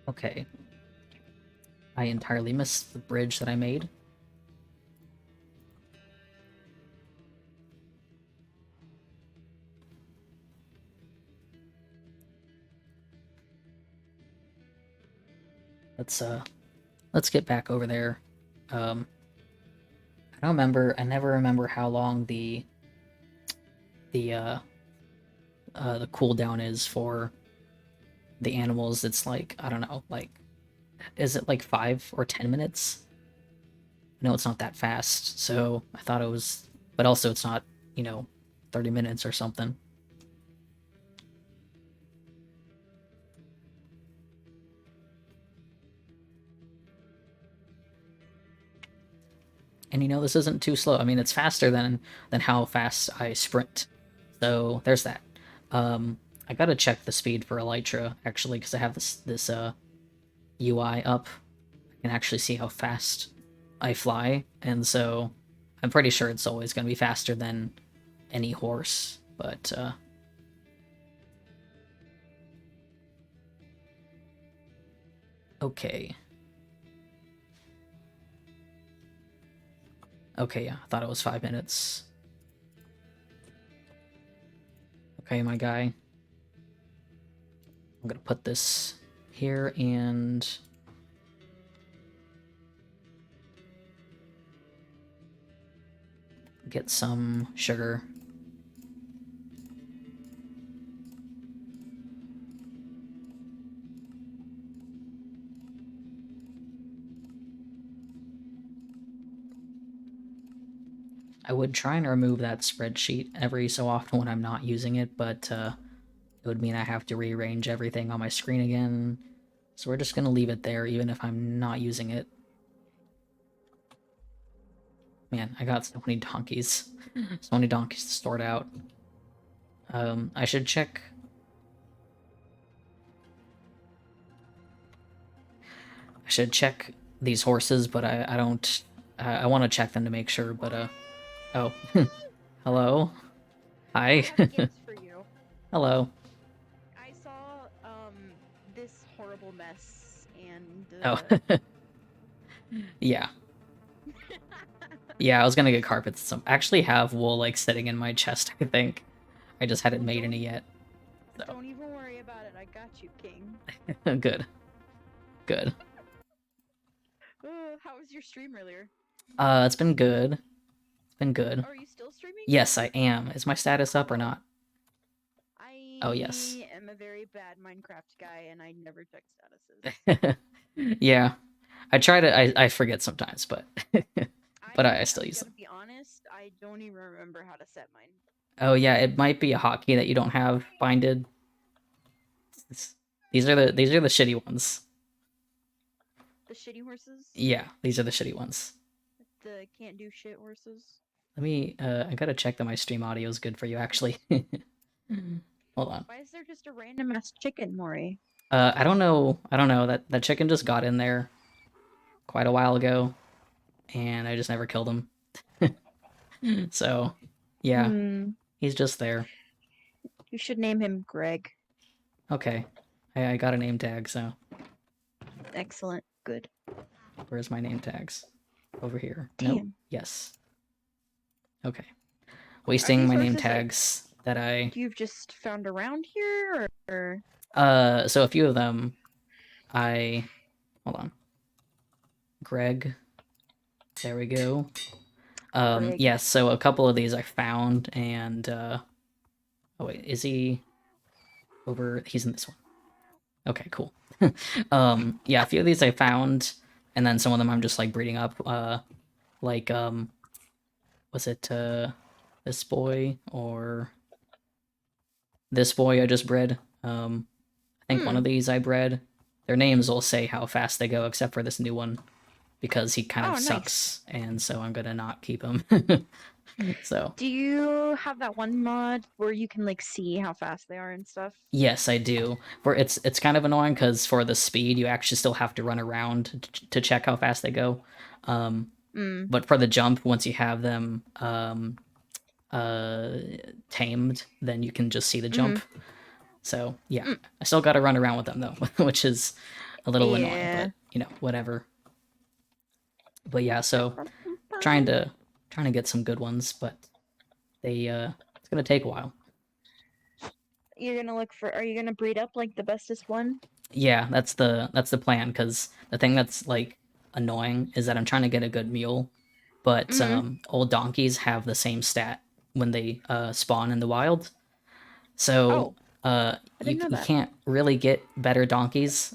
Okay. I entirely missed the bridge that I made. Let's get back over there. I never remember how long the cooldown is for the animals. It's like, I don't know, like, is it like 5 or 10 minutes? No, it's not that fast, so I thought it was, but also it's not, 30 minutes or something. And this isn't too slow. I mean, it's faster than how fast I sprint. So there's that. I gotta check the speed for Elytra, actually, because I have this UI up. I can actually see how fast I fly, and so I'm pretty sure it's always gonna be faster than any horse, but okay. Okay, yeah, I thought it was 5 minutes. Okay, my guy. I'm gonna put this here and get some sugar. I would try and remove that spreadsheet every so often when I'm not using it, but it would mean I have to rearrange everything on my screen again. So we're just going to leave it there even if I'm not using it. Man, I got so many donkeys. So many donkeys to sort out. I should check... I should check these horses, but I don't... I want to check them to make sure, but oh. Hello? Hi. I have gifts for you. Hello. I saw this horrible mess and Oh. Yeah. Yeah, I was gonna get carpets. Some actually have wool like sitting in my chest, I think. I just hadn't made any yet. So. Don't even worry about it. I got you, King. Good. Good. How was your stream earlier? It's been good. It's been good. Are you still streaming? Yes, I am. Is my status up or not? I Oh, yes. am a very bad Minecraft guy and I never check statuses. Yeah. I forget sometimes, but but I still use them. To be honest, I don't even remember how to set mine. Oh yeah, it might be a hotkey that you don't have binded. These are the shitty ones. The shitty horses? Yeah, these are the shitty ones. The can't do shit horses? Let me, I gotta check that my stream audio is good for you, actually. Hold on. Why is there just a random ass chicken, Maury? I don't know. I don't know. That chicken just got in there quite a while ago, and I just never killed him. So, yeah, Hmm. he's just there. You should name him Greg. Okay, I got a name tag. So Excellent. Good. where's my name tags? Over here. Nope. Damn. Yes. Okay. Are Wasting these my name horses like tags that I. you've just found around here, or... So a few of them, I. Hold on. Greg. There we go. Greg? Yes. So a couple of these I found, and oh wait, is he over? He's in this one. Okay, cool. Yeah, a few of these I found, and then some of them I'm just like breeding up. Like was it this boy or this boy I just bred? I think one Hmm. of these I bred. Their names will say how fast they go, except for this new one because he kind of Oh, nice. sucks, and so I'm gonna not keep him. So Do you have that one mod where you can like see how fast they are and stuff? yes, I do. For it's kind of annoying because for the speed, you actually still have to run around to check how fast they go. Um, Hmm. but for the jump, once you have them uh, tamed, then you can just see the Mm-hmm. jump. So yeah, Mm. I still got to run around with them though, which is a little annoying. Yeah. But whatever. But yeah, so trying to get some good ones, but they it's gonna take a while. You're gonna look for. Are you gonna breed up like the bestest one? Yeah, that's the plan. Because the thing that's like annoying is that I'm trying to get a good mule, but Mm-hmm. old donkeys have the same stat when they spawn in the wild. So Oh, I didn't know you that. can't really get better donkeys.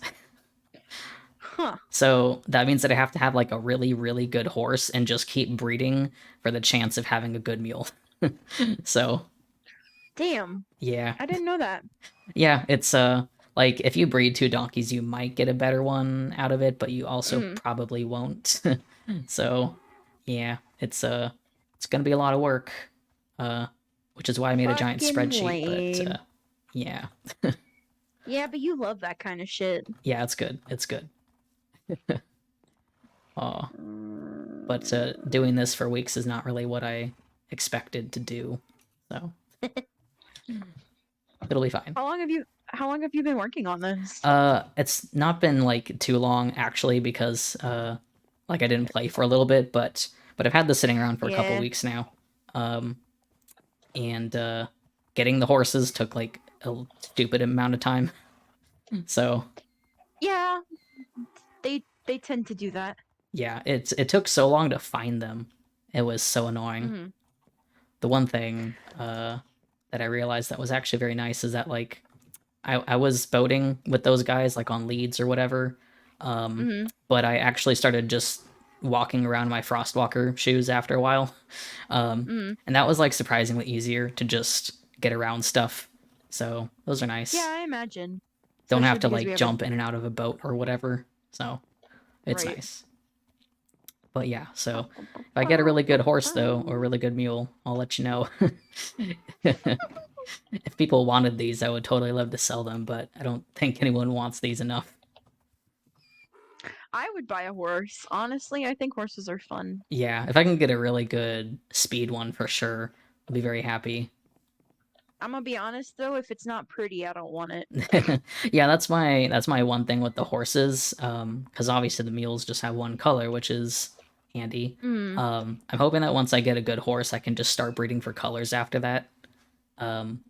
Huh. So that means that I have to have like a really really good horse and just keep breeding for the chance of having a good mule. So Damn. yeah, I didn't know that. yeah, it's like if you breed two donkeys, you might get a better one out of it, but you also Mm. probably won't. So yeah, it's gonna be a lot of work. Uh, which is why I made a giant Fucking spreadsheet. But lame. yeah, Yeah, but you love that kind of shit. yeah, it's good. It's good. Uh, but Mm. doing this for weeks is not really what I expected to do. So it'll be fine. How long have you been working on this? It's not been like too long actually because like I didn't play for a little bit, but I've had this sitting around for a couple Yeah. weeks now. Um, and getting the horses took like a stupid amount of time. So Yeah, they tend to do that. yeah, it took so long to find them. It was so annoying. Mm-hmm. The one thing that I realized that was actually very nice is that like I was boating with those guys like on leads or whatever. Mm-hmm. But I actually started just walking around my Frostwalker shoes after a while. Mm-hmm. And that was like surprisingly easier to just get around stuff. So those are Yeah, nice. I imagine. Don't Especially have to because we like have a jump in and out of a boat or whatever. So it's right. nice. But yeah, so if I get a really good horse though, or a really good mule, I'll let you know. If people wanted these, I would totally love to sell them, but I don't think anyone wants these enough. I would buy a horse. Honestly, I think horses are fun. Yeah, if I can get a really good speed one for sure, I'll be very happy. I'm gonna be honest though, if it's not pretty, I don't want it. Yeah, that's my one thing with the horses. Because obviously the mules just have one color, which is handy. Mm. I'm hoping that once I get a good horse, I can just start breeding for colors after that. Um,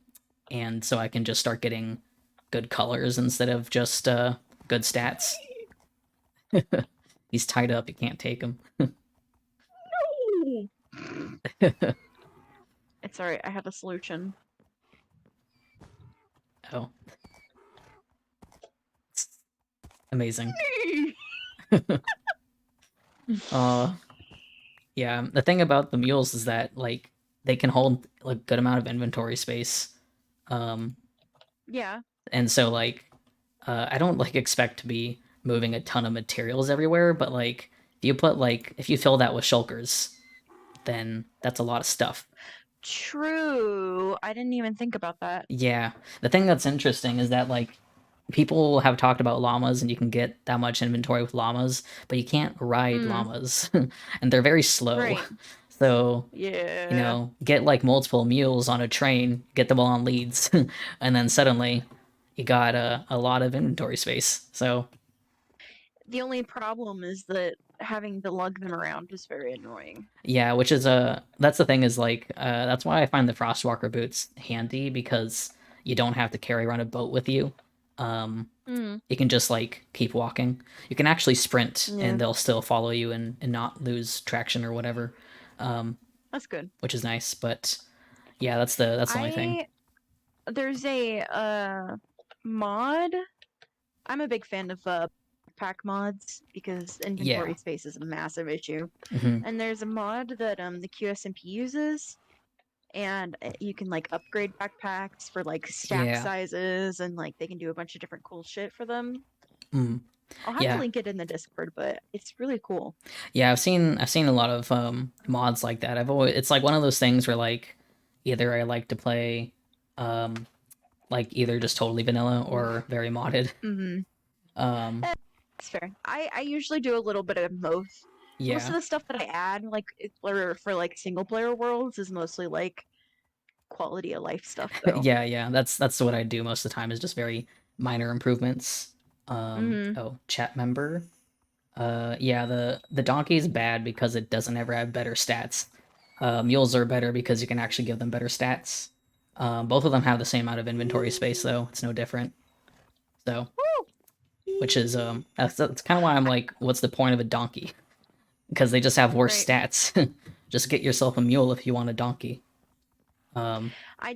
and so I can just start getting good colors instead of just good stats. He's tied up; you can't take him. No! It's alright, I have a solution. Oh, amazing. Uh, yeah. The thing about the mules is that like they can hold like good amount of inventory space. Um, Yeah. and so like I don't like expect to be moving a ton of materials everywhere, but like if you fill that with shulkers, then that's a lot of stuff. True. I didn't even think about that. Yeah. The thing that's interesting is that like people have talked about llamas and you can get that much inventory with llamas, but you can't ride Mm, llamas and they're very slow. right. So, Yeah. get like multiple mules on a train, get them all on leads, and then suddenly you got a lot of inventory space. So, The only problem is that having to lug them around is very annoying. yeah, which is that's the thing is like that's why I find the Frostwalker boots handy because you don't have to carry around a boat with you. Um, Hmm. you can just like keep walking. You can actually sprint Yeah, and they'll still follow you and not lose traction or whatever, that's good. which is nice. But yeah, that's the only thing. I there's a mod. I'm a big fan of pack mods because Yeah. inventory space is a massive issue. Hmm. And there's a mod that the QSMP uses, and you can like upgrade backpacks for like stack Yeah. sizes, and like they can do a bunch of different cool shit for them. Mm. I'll have to Yeah. link it in the Discord, but it's really cool. Yeah, I've seen a lot of mods like that. I've always it's like one of those things where like either I like to play um like either just totally vanilla or very modded. Mm-hmm. Um That's fair. I usually do a little bit of both. Most yeah. of the stuff that I add, like for like single player worlds, is mostly like quality of life stuff, though. Yeah, yeah. That's what I do most of the time is just very minor improvements. Mm-hmm. Oh, chat member. Yeah, the donkey is bad because it doesn't ever have better stats. Mules are better because you can actually give them better stats. Both of them have the same amount of inventory space though. It's no different. So, Woo! which is that's kind of why I'm like, what's the point of a donkey? Because they just have worse Right. stats. Just get yourself a mule if you want a donkey. Um, I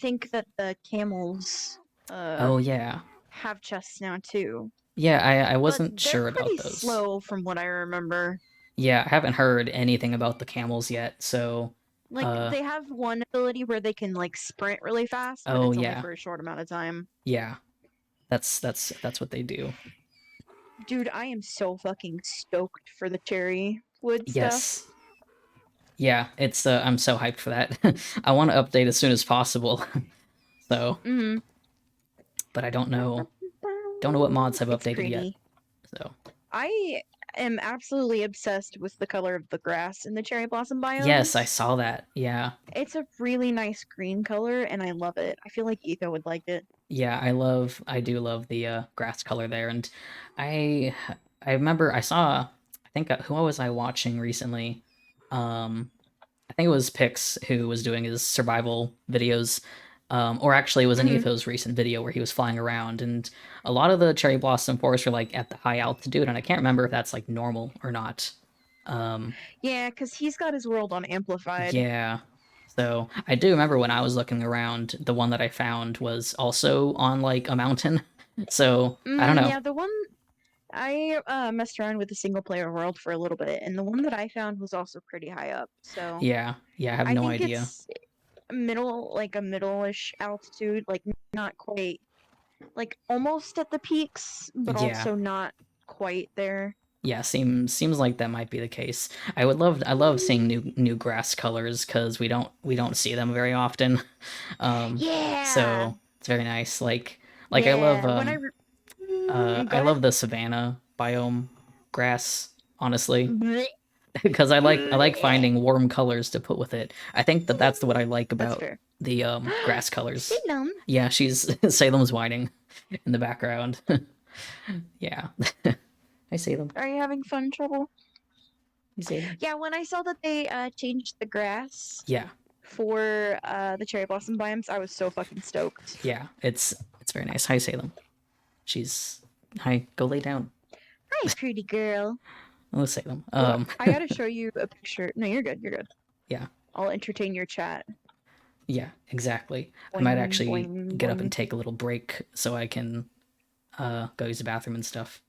think that the camels oh yeah, have chests now too, yeah. I but wasn't they're sure pretty about those. slow from what I remember. Yeah, I haven't heard anything about the camels yet. So, Like uh, they have one ability where they can like sprint really fast, but oh it's only yeah, for a short amount of time. yeah. That's what they do. Dude, I am so fucking stoked for the cherry wood stuff. Yes. Yeah, it's I'm so hyped for that. I want to update as soon as possible. So, Mm-hmm. but I don't know what mods have It's updated yet. pretty. So, I am absolutely obsessed with the color of the grass in the cherry blossom yes, I biomes. saw that. Yeah. It's a really nice green color, and I love it. I feel like Etho would like it. Yeah, I do love the grass color there and I I remember I saw I think who was I watching recently? I think it was Pix who was doing his survival videos. Or actually, it was an Hmm. Etho's recent video where he was flying around, and a lot of the cherry blossom forests were like at the high altitude, and I can't remember if that's like normal or not. Um, Yeah, because he's got his world on amplified. yeah. So I do remember when I was looking around, the one that I found was also on like a mountain. So I don't know. Yeah, the one I messed around with the single player world for a little bit, and the one that I found was also pretty high up. So Yeah, yeah, I have I no think idea. it's middle, like a middle-ish altitude, like not quite, like almost at the peaks, but Yeah, also not quite there. yeah, seems like that might be the case. I love seeing new grass colors because we don't see them very often. Um, Yeah, so it's very nice. Like yeah. When I go ahead. love the savanna biome grass, honestly, Blech, because I like blech. finding warm colors to put with it. I think that's what I like That's about fair. the grass colors. Salem, Yeah, she's Salem's whining in the background. Yeah. Hi Salem. are you having fun trouble? Hi Salem. Yeah, when I saw that they changed the grass Yeah. for the cherry blossom biomes, I was so fucking stoked. Yeah. It's very nice. Hi Salem. She's hi. Go lay down. Hi, pretty girl. Oh Salem. Oh, I gotta show you a picture. No, you're good. You're good. Yeah. I'll entertain your chat. Yeah. Exactly. I might Boing, actually boing, get up and boing. take a little break so I can go use the bathroom and stuff.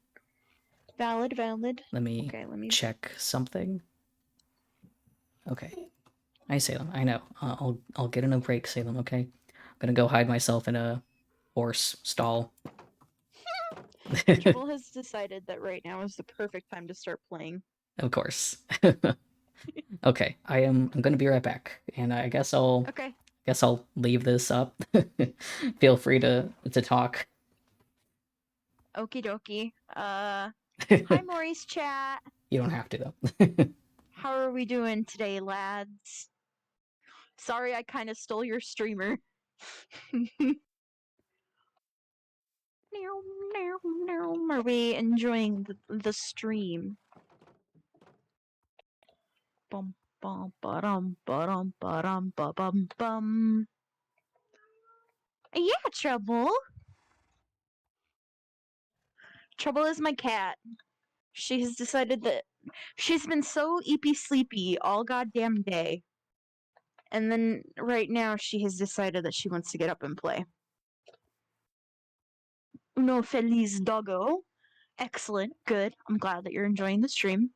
Valid, valid. Let me Okay, let me. check something. Okay. Hi Salem. I know. I'll get in a break, Salem. Okay. I'm gonna go hide myself in a horse stall. Trouble has decided that right now is the perfect time to start playing. Of course. Okay, I'm gonna be right back, and I Okay. guess I'll leave this up. Feel free to talk. Okie dokie. Hi, Maurice chat. You don't have to, though. How are we doing today, lads? Sorry, I kind of stole your streamer. Are we enjoying the stream? Bum bum ba-dum ba-dum ba-dum ba-bum bum. Yeah, Trouble. Trouble is my cat. She has decided that she's been so eepy sleepy all goddamn day. And then right now she has decided that she wants to get up and play. Uno feliz doggo. Excellent. Good. I'm glad that you're enjoying the stream.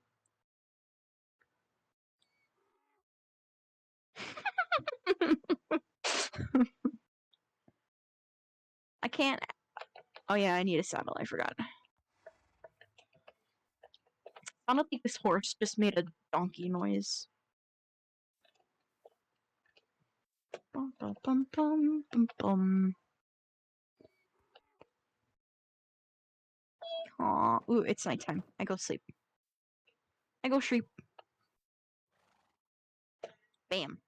I can't. Oh, yeah, I need a saddle. I forgot. I don't think this horse just made a donkey noise. Bum, bum, bum, bum, bum, bum. Aw. Ooh, it's nighttime. I go sleep. I go sleep. Bam.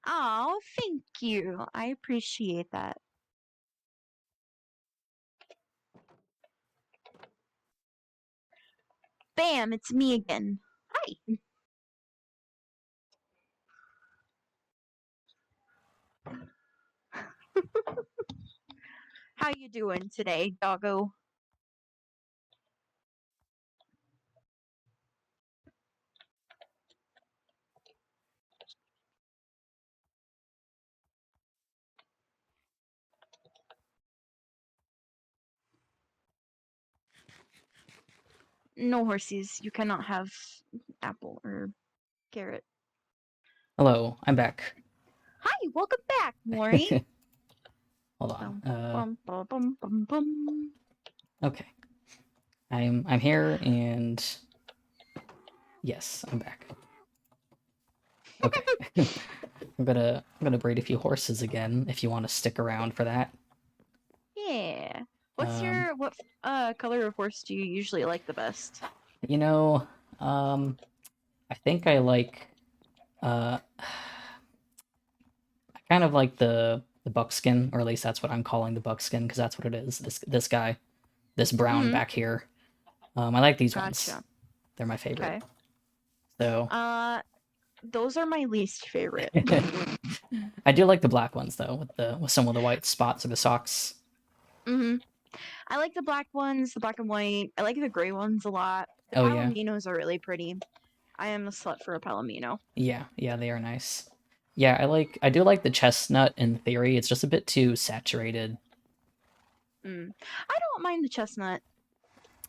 Oh, thank you. I appreciate that. Bam, it's me again. Hi. How you doing today, doggo? No horses. You cannot have apple or carrot. Hello, I'm back. Hi, welcome back, Maury. Hold on. Bum, bum, bum, bum, bum. Okay. I'm here, and yes, I'm back. Okay. I'm gonna breed a few horses again if you want to stick around for that. Yeah. What color of horse do you usually like the best? You know, I think I like I kind of like the buckskin, or at least that's what I'm calling the buckskin, because that's what it is. This guy, this brown back here. I like these ones. Gotcha. They're my favorite. Okay. So Those are my least favorite. I do like the black ones though, with some of the white spots of the socks. I like the black ones, the black and white. I like the gray ones a lot. The Oh yeah, palominos are really pretty. I am a slut for a palomino. yeah, they are nice. Yeah, I do like the chestnut in theory. It's just a bit too saturated. I don't mind the chestnut.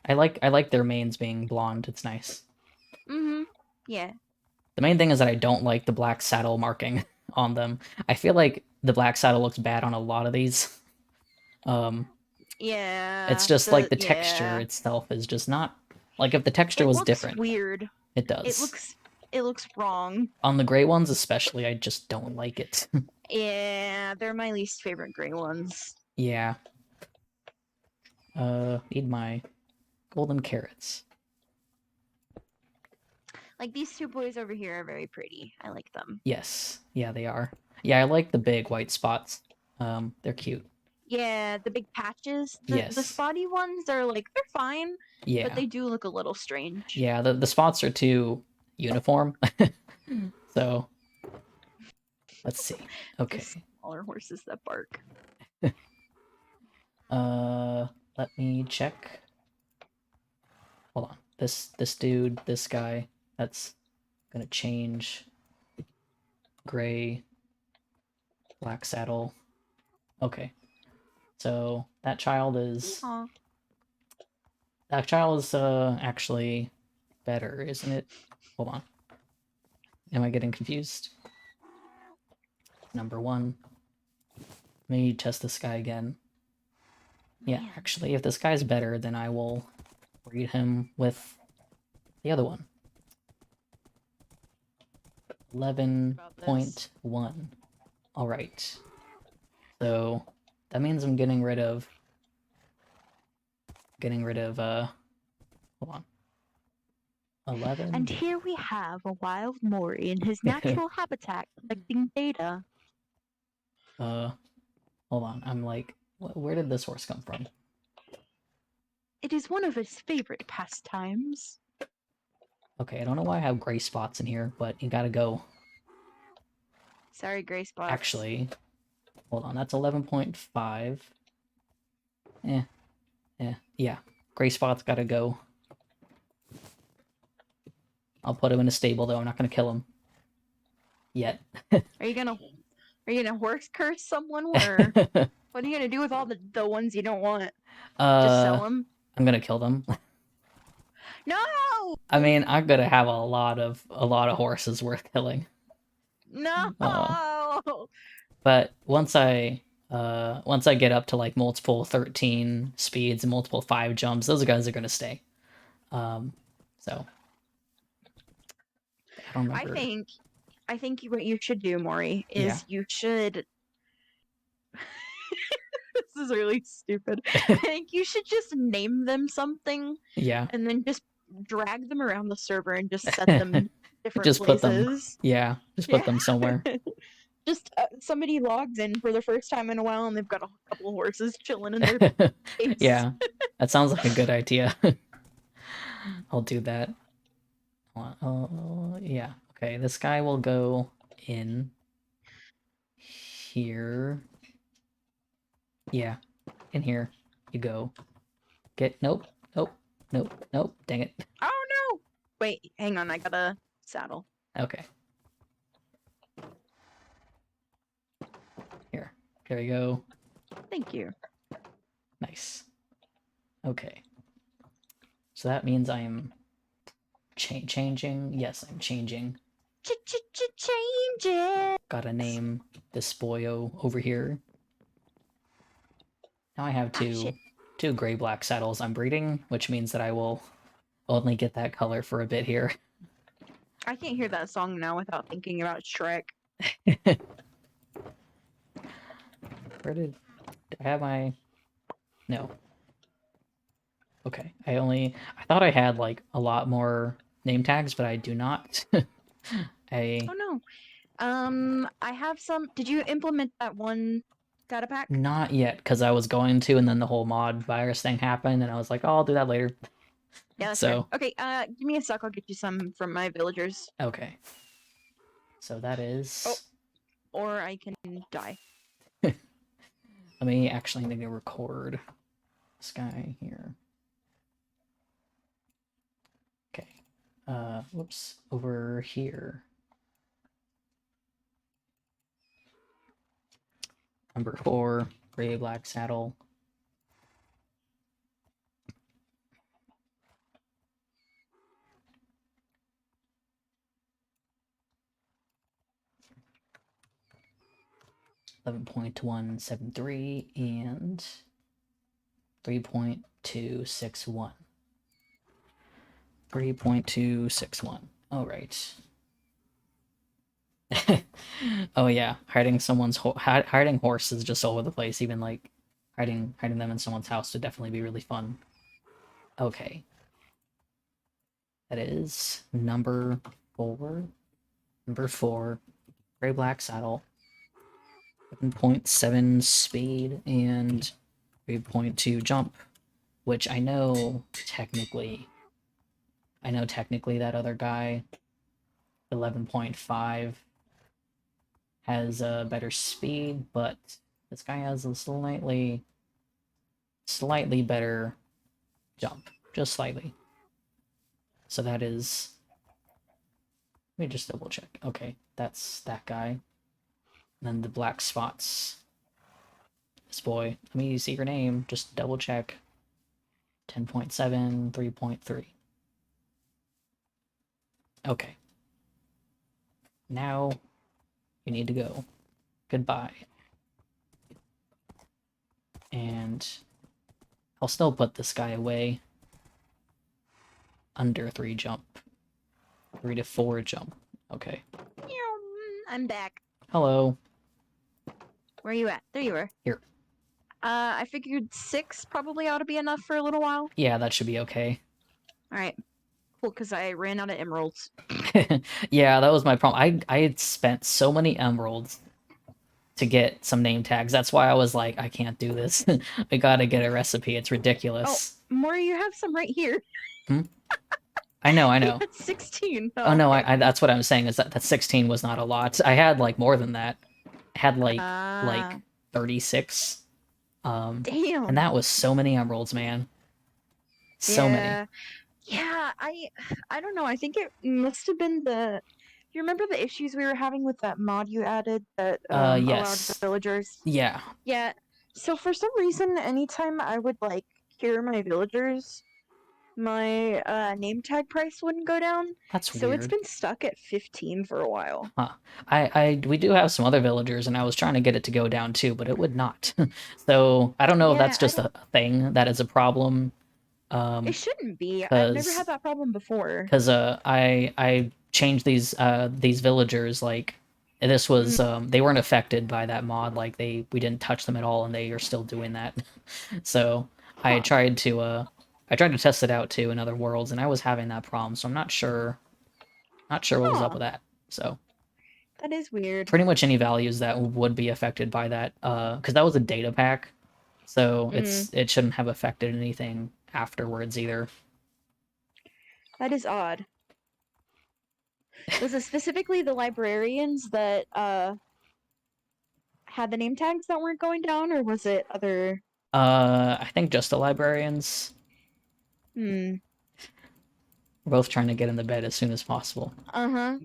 I like their manes being blonde. It's nice. Yeah. The main thing is that I don't like the black saddle marking on them. I feel like the black saddle looks bad on a lot of these. Yeah. It's just like the texture itself is just not like if the texture was different. Weird. It does. It looks wrong. On the gray ones especially, I just don't like it. Yeah, they're my least favorite gray ones. Yeah. Need my golden carrots. Like these two boys over here are very pretty. I like them. Yes. Yeah, they are. Yeah, I like the big white spots. They're cute. Yeah, the big patches. Yes. The spotty ones are like they're fine. Yeah. But they do look a little strange. Yeah, the spots are too uniform. So let's see. Okay. The smaller horses that bark. Let me check. Hold on. This dude, this guy, that's gonna change. Gray, black saddle. Okay. So that child is actually better, isn't it? Hold on. Am I getting confused? Number 1. Let me test this guy again. Yeah, actually, if this guy's better, then I will breed him with the other one. 11.1. Alright. So That means I'm getting rid of, hold on. 11? And here we have a wild Mori in his natural habitat collecting data. Hold on. I'm like, where did this horse come from? It is one of his favorite pastimes. Okay, I don't know why I have gray spots in here, but you gotta go. Sorry, gray spots. Actually, hold on. That's 11.5. Yeah. Gray spots gotta go. I'll put him in a stable, though. I'm not gonna kill him. Yet. Are you gonna horse curse someone, or what are you gonna do with all the ones you don't want? Just sell them? I'm gonna kill them. No! I mean, I'm gonna have a lot of horses worth killing. No! But once I get up to like multiple 13 speeds and multiple 5 jumps, those guys are gonna stay. So I don't remember. I think what you should do, Maury, is you should. This is really stupid. I think you should just name them something. Yeah. And then just drag them around the server and just set them different just places. Put them. Yeah. Just put them somewhere. Just somebody logs in for the first time in a while and they've got a couple of horses chilling in their base. Yeah. That sounds like a good idea. I'll do that. Yeah. Okay, this guy will go in here. Yeah, in here you go. Nope. Dang it. Oh no! Wait, hang on, I got a saddle. Okay. Here. There you go. Thank you. Nice. Okay. So that means I am changing. Yes, I'm changing. Changing. Gotta name this boyo over here. Now I have two gray-black saddles I'm breeding, which means that I will only get that color for a bit here. I can't hear that song now without thinking about Shrek. Where did I have my... No. Okay, I thought I had, like, a lot more name tags, but I do not. Oh no. I have some... Did you implement that one data pack? Not yet, because I was going to, and then the whole mod virus thing happened, and I was like, oh, I'll do that later. Yeah, that's fair. Okay, give me a sec, I'll get you some from my villagers. Okay. So that is... Oh. Or I can die. Let me actually need to record this guy here. Okay. Whoops. Over here. Number 4, gray black saddle. .173 and 3.261. 3.261. All right. Oh yeah, hiding horses just all over the place. Even like hiding them in someone's house would definitely be really fun. Okay. That is number 4. Number 4, gray black saddle. 7.7 speed and 3.2 jump, which I know technically that other guy, 11.5, has a better speed, but this guy has a slightly better jump, just slightly. So that is, let me just double check. Okay, that's that guy. And then the black spots. This boy. Let me see your name. Just double check. 10.7, 3.3. Okay. Now you need to go. Goodbye. And I'll still put this guy away. Under 3 jump. 3 to 4 jump. Okay. I'm back. Hello. Where are you at? There you are. Here. I figured 6 probably ought to be enough for a little while. Yeah, that should be okay. All right, cool. Because I ran out of emeralds. Yeah, that was my problem. I had spent so many emeralds to get some name tags. That's why I was like, I can't do this. I gotta get a recipe. It's Oh, ridiculous. Maury, you have some right here. Hmm? I know, I You know. had 16. Oh no, Okay. I that's what I'm saying is that 16 was not a lot. I had like more than that. I had like Ah, 36. And damn. that was so many emeralds, man. So many. Yeah. Yeah, I don't know. I think it must have been the. You remember the issues we were having with that mod you added that allowed Yes. villagers? Yeah, Yeah. So for some reason, anytime I would like cure my villagers, my name tag price wouldn't go down. that's So it's weird. been stuck at 15 for a while. Huh. We do have some other villagers, and I was trying to get it to go down too, but it would not. So I don't know if Yeah, that's I just don't. a thing that is a problem. It shouldn't be. I've never had Because that problem before. I changed these villagers like this was Mm, they weren't affected by that mod, like we didn't touch them at all, and they are still doing that. So I huh. tried to uh I tried to test it out too in other worlds, and I was having that problem, so I'm not sure what was up Huh. with that. So That is weird. pretty much any values that would be affected by that, because that was a data pack, so Mm, it shouldn't have affected anything afterwards either. that is odd. Was it specifically the librarians that had the name tags that weren't going down, or was it other? I think just the librarians. Hmm. We're both trying to get in the bed as soon as possible. Uh huh.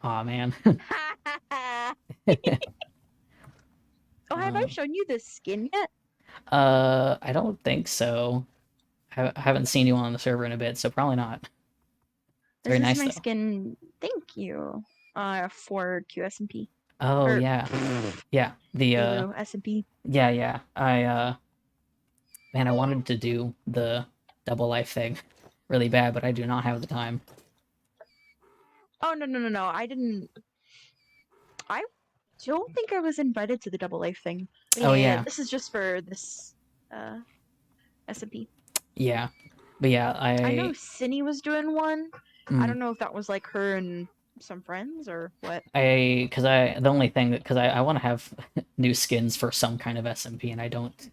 Aw, man. Oh, have I shown you this skin yet? I don't think so. I haven't seen you on the server in a bit, so probably not. It's very This is nice my though. skin. Thank you. For QSMP Oh or yeah, yeah. IlluSMP. Yeah. Man, I wanted to do the double life thing really bad, but I do not have the time. Oh no! I didn't. I don't think I was invited to the double life thing. But Oh yeah, yeah, this is just for this SMP. yeah. But yeah, I know Cindy was doing one. I mm, don't know if that was like her and some friends or what. because the only thing that because I want to have new skins for some kind of SMP, and I don't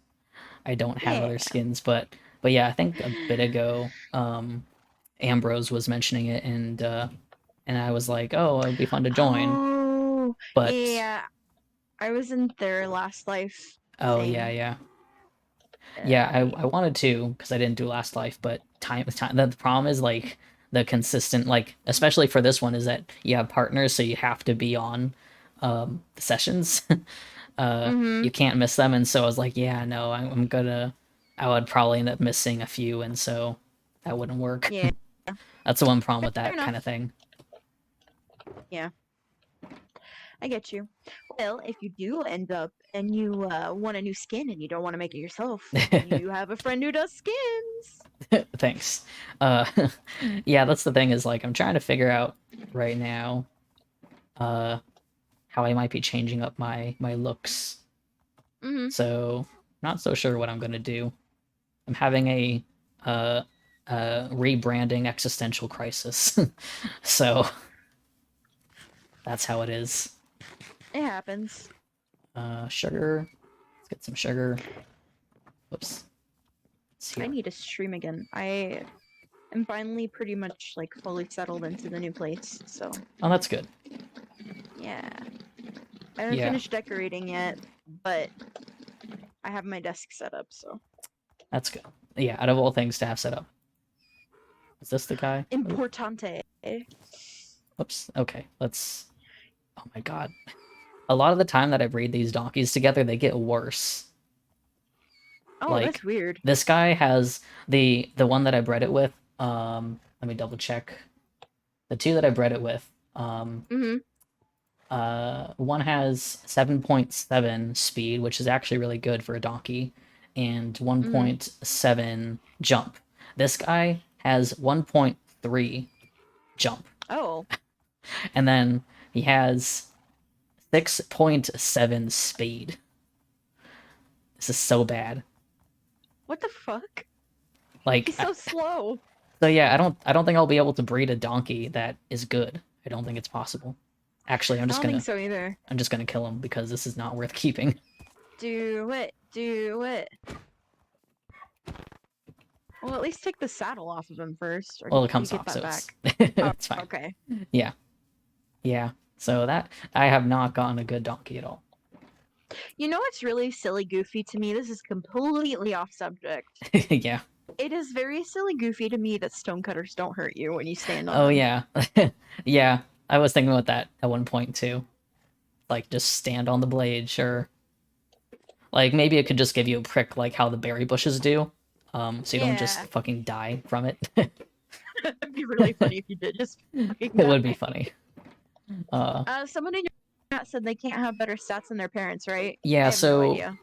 have Yeah. other skins, but yeah, I think a bit ago, Ambrose was mentioning it, and I was like, oh, it would be fun to join, Oh, but yeah. I was in their last life oh thing. yeah, I Yeah. wanted to because I didn't do Last Life, but time the problem is like the consistent like especially for this one is that you have partners, so you have to be on the sessions. Mm-hmm. You can't miss them, and so I was like, yeah, no, I would probably end up missing a few, and so that wouldn't work. Yeah. That's the one problem with Fair that kind of enough. thing. Yeah. I get you. Well, if you do end up and you want a new skin and you don't want to make it yourself, you have a friend who does skins. Thanks. Uh, yeah, that's the thing is like I'm trying to figure out right now, uh, how I might be changing up my looks. Mm-hmm. So not so sure what I'm gonna do. I'm having uh, rebranding existential crisis. So that's how it is. It happens. Sugar. Let's get some sugar. Whoops. It's I here. need to stream again. I am finally pretty much like fully settled into the new place. So Oh, that's good. yeah. I haven't Yeah, finished decorating yet, but I have my desk set up, so that's good. Yeah, out of all things to have set up. Is this the guy? importante. Whoops. Okay, let's. Oh my god. A lot of the time that I breed these donkeys together, they get worse. Oh, Like that's weird. this guy has the one that I bred it with. Let me double check. The two that I bred it with. Mm-hmm. One has 7.7 speed, which is actually really good for a donkey, and Mm-hmm. 1.7 jump. This guy has 1.3 jump, Oh. and then he has 6.7 speed. This is so bad. What the fuck? Like, He's so slow. so yeah, I don't think I'll be able to breed a donkey that is good. I don't think it's possible. Actually, I don't think so either. I'm just gonna kill him because this is not worth keeping. Do it. Do it. Well, at least take the saddle off of him first. Or Well, it do you comes get off, that so back? it's fine. Okay. Yeah, yeah. So that I have not gotten a good donkey at all. You know what's really silly goofy to me? This is completely off subject. Yeah. It is very silly goofy to me that stonecutters don't hurt you when you stand on Oh them. yeah. Yeah. I was thinking about that at one point too. Like just stand on the blade, sure. Like maybe it could just give you a prick like how the berry bushes do. So you don't just Yeah. fucking die from it. It'd be really funny if you did just fucking It would be die. funny. Someone in your chat said they can't have better stats than their parents, right? I Yeah, have no so idea.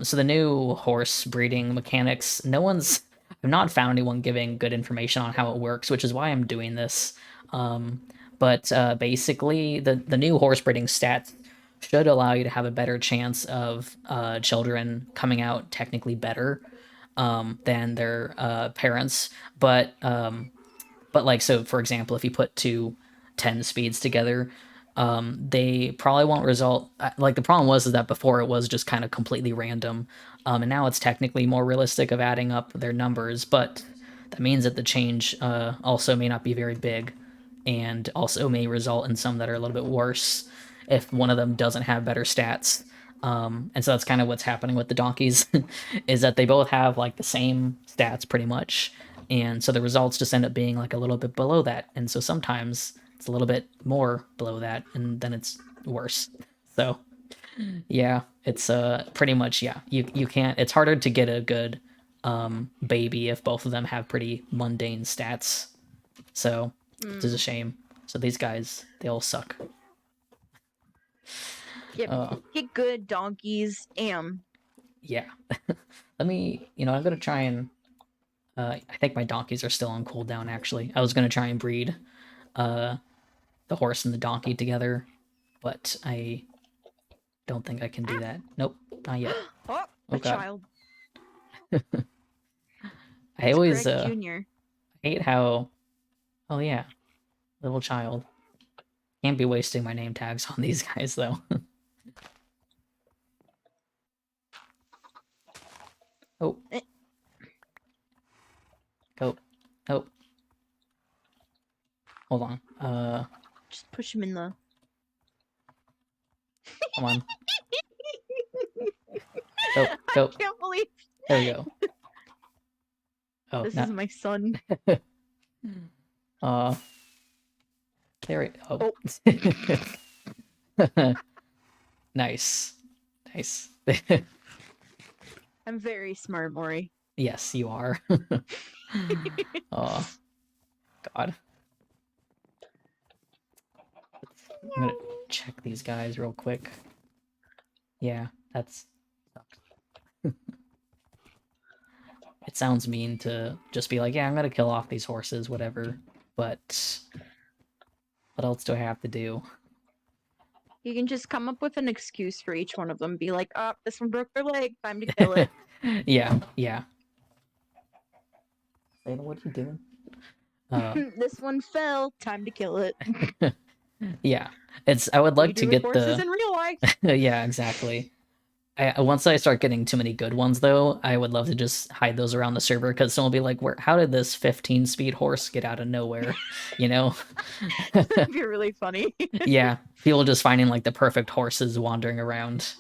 so the new horse breeding mechanics, I've not found anyone giving good information on how it works, which is why I'm doing this. But basically the new horse breeding stats should allow you to have a better chance of children coming out technically better than their parents. But like, so for example, if you put two 10 speeds together, they probably won't result. Like the problem was is that before it was just kind of completely random, and now it's technically more realistic of adding up their numbers. But that means that the change also may not be very big, and also may result in some that are a little bit worse if one of them doesn't have better stats. And so that's kind of what's happening with the donkeys, is that they both have like the same stats pretty much, and so the results just end up being like a little bit below that, and so sometimes it's a little bit more below that, and then it's worse. So yeah, it's pretty much, yeah, you can't, it's harder to get a good baby if both of them have pretty mundane stats, so which is a shame. So these guys, they all suck. Get good donkeys. Yeah. Let me, I'm gonna try and I think my donkeys are still on cooldown actually. I was gonna try and breed the horse and the donkey together, but I don't think I can do that. Nope, not yet. Oh, Oh a god. child. I It's always Greg Jr. hate how, oh yeah, little child. Can't be wasting my name tags on these guys though. Oh. Go. Oh. Hold on. Just push him in the. Come on. Go. Go. I can't believe. There we go. Oh, This is my son. There we go. Oh. Nice. Nice. I'm very smart, Maury. Yes, you are. Oh, God. I'm gonna check these guys real quick. Yeah, that's sucks. It sounds mean to just be like, yeah, I'm gonna kill off these horses, whatever. But what else do I have to do? You can just come up with an excuse for each one of them. Be like, oh, this one broke their leg. Time to kill it. Yeah, yeah. Saying, what are you doing? This one fell. Time to kill it. Yeah, I would like to get horses in real life. Yeah, exactly. Once I start getting too many good ones, though, I would love to just hide those around the server, because someone will be like, how did this 15-speed horse get out of nowhere? You know? That'd be really funny. Yeah, people just finding, like, the perfect horses wandering around.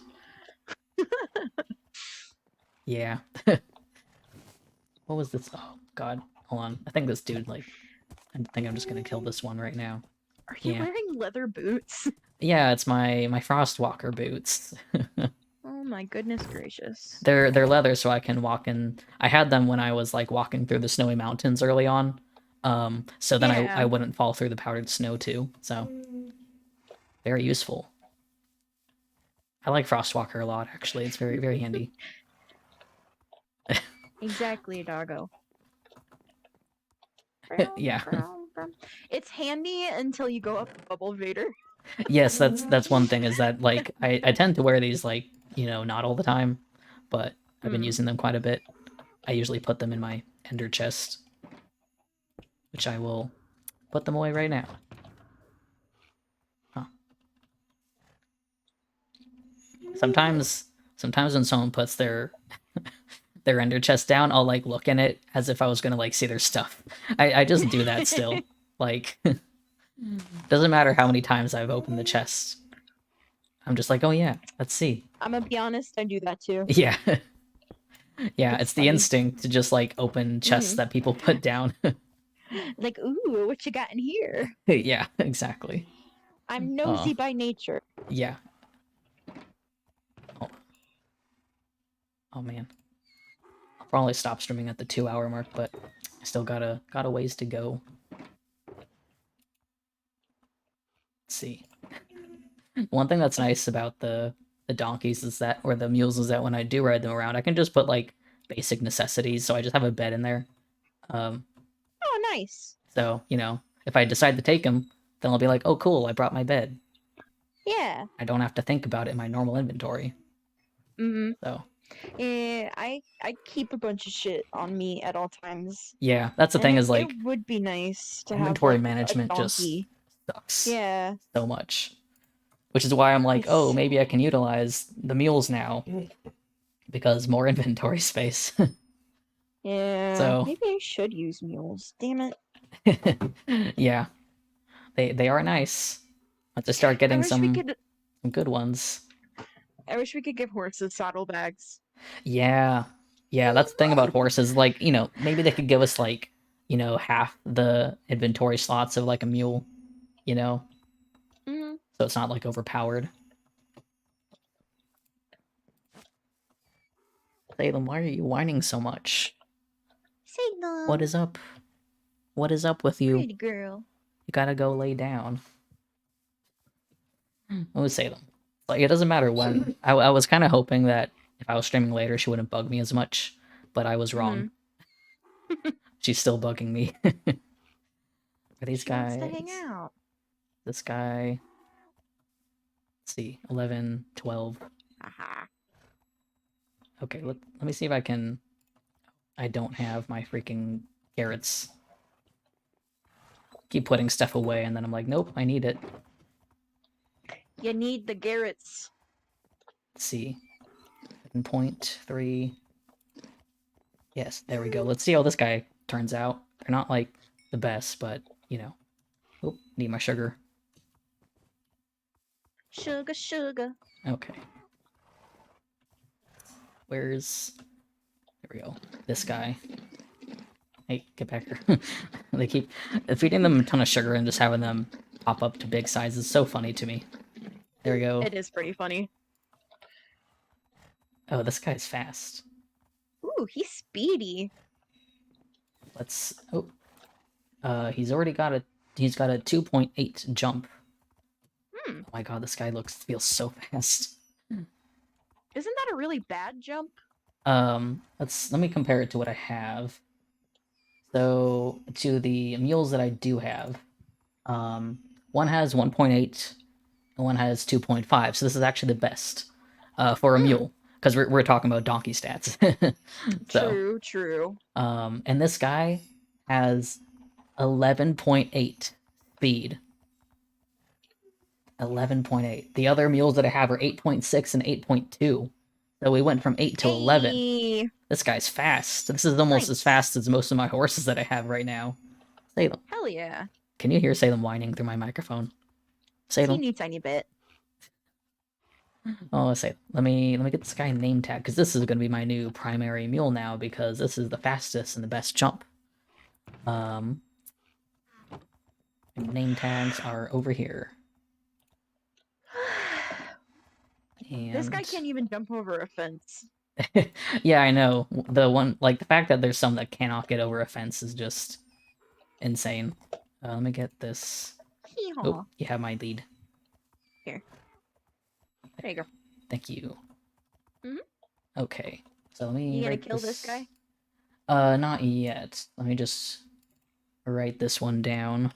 Yeah. What was this? Oh, God. Hold on. I think this dude, I think I'm just gonna kill this one right now. Are you wearing leather boots? Yeah, it's my Frostwalker boots. Oh my goodness gracious. They're leather, so I can walk in. I had them when I was like walking through the snowy mountains early on. So then I wouldn't fall through the powdered snow too. So very useful. I like Frostwalker a lot, actually. It's very, very handy. Exactly, doggo. Yeah. It's handy until you go up Bubble Vader. Yes, that's one thing, is that like I tend to wear these like, not all the time, but I've been using them quite a bit. I usually put them in my ender chest, which I will put them away right now. Huh. Sometimes when someone puts their ender chest down, I'll like look in it as if I was gonna like see their stuff. I just do that still. Like, doesn't matter how many times I've opened the chest. I'm just like, oh yeah, let's see. I'm gonna be honest, I do that too. Yeah. Yeah, it's the funny. instinct to just like open chests that people put down. Like, ooh, what you got in here? Yeah, exactly. I'm nosy by nature. Yeah. Oh man. I'll probably stop streaming at the 2-hour mark, but I still got a ways to go. Let's see. One thing that's nice about the donkeys is that, or the mules, is that when I do ride them around, I can just put like basic necessities, so I just have a bed in there. Oh, nice. So, you know, if I decide to take them, then I'll be like, oh cool, I brought my bed. Yeah. I don't have to think about it in my normal inventory. So Yeah, I keep a bunch of shit on me at all times. yeah, that's the thing, is like, it would be nice to inventory have like management a just donkey. sucks Yeah. so much. Which is why I'm like, oh, maybe I can utilize the mules now, because more inventory space. Yeah. So maybe I should use mules. Damn it. yeah, they are nice. Let's just start getting some good ones. I wish we could give horses saddlebags. Yeah, that's the thing about horses. Like, you know, maybe they could give us like, you know, half the inventory slots of like a mule. You know, so it's not like overpowered. Salem, why are you whining so much? Salem. What is up? What is up with you? Pretty girl. You gotta go lay down. Oh, Salem. Like, it doesn't matter when. I was kind of hoping that if I was streaming later, she wouldn't bug me as much, but I was wrong. She's still bugging me. Are these guys? Wants to hang out. This guy. Let's see, 11, 12. Okay, let me see if I can. I don't have my freaking carrots. Keep putting stuff away, and then I'm like, nope, I need it. You need the Garrett's. Let's see. 7.3. Yes, there we go. Let's see how this guy turns out. They're not like the best, but you know. Oh, need my sugar. Sugar, sugar. Okay. Where's... There we go. This guy. Hey, get back here. They keep feeding them a ton of sugar and just having them pop up to big sizes. So funny to me. There we go. It is pretty funny. Oh, this guy's fast. Ooh, he's speedy. Let's... Oh. He's already got a... He's got a 2.8 jump. Oh my god, this guy feels so fast. Isn't that a really bad jump? Let me compare it to what I have. So, to the mules that I do have, one has 1.8, and one has 2.5, so this is actually the best, for a mule, because we're talking about donkey stats. So, True. And this guy has 11.8 speed. 11.8. The other mules that I have are 8.6 and 8.2. So we went from 8 to 11. This guy's fast. This is almost as fast as most of my horses that I have right now. Salem. Hell yeah. Can you hear Salem whining through my microphone? Salem. Teeny tiny bit. Oh, Salem. Let me get this guy a name tag, because this is going to be my new primary mule now, because this is the fastest and the best jump. Name tags are over here. And... This guy can't even jump over a fence. Yeah, I know. The fact that there's some that cannot get over a fence is just insane. Let me get this. Oh, you have my lead. Here. There you go. Thank you. Okay, so let me. You gonna kill this guy? Not yet. Let me just write this one down.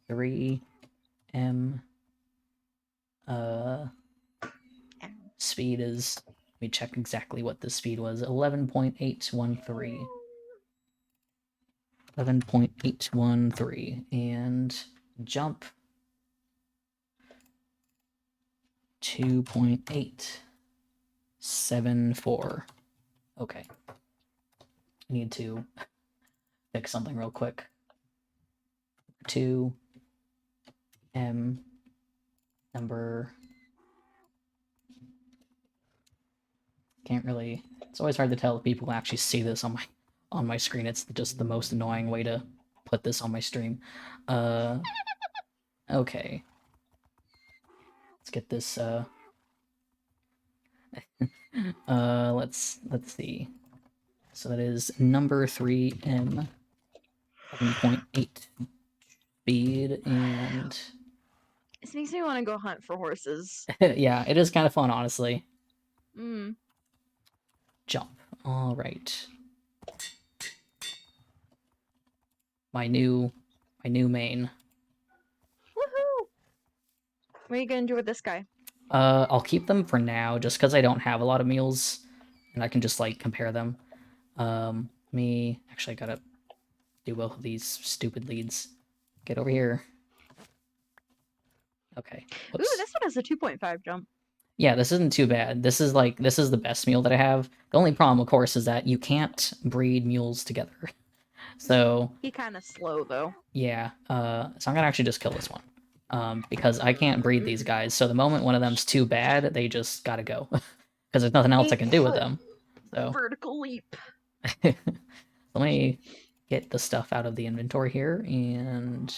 3M. Speed is me check exactly what the speed was. 11.813. 11.813. And jump 2.874. Okay. I need to fix something real quick. 2 M number. Can't really. It's always hard to tell if people actually see this on my screen. It's just the most annoying way to put this on my stream. Okay. Let's get this let's see. So that is number 3M 7.8 speed, and This makes me want to go hunt for horses. yeah, it is kind of fun, honestly. Mm. Jump. All right. My new main. Woohoo! What are you gonna do with this guy? I'll keep them for now, just because I don't have a lot of meals, and I can just like compare them. Actually, I gotta do both of these stupid leads. Get over here. Okay. Whoops. Ooh, this one has a 2.5 jump. Yeah, this isn't too bad. This is the best mule that I have. The only problem, of course, is that you can't breed mules together. So He kind of slow though. yeah, so I'm gonna actually just kill this one. Because I can't breed these guys. So the moment one of them's too bad, they just gotta go. Because there's nothing else I can do with them. So Vertical leap. let me get the stuff out of the inventory here, and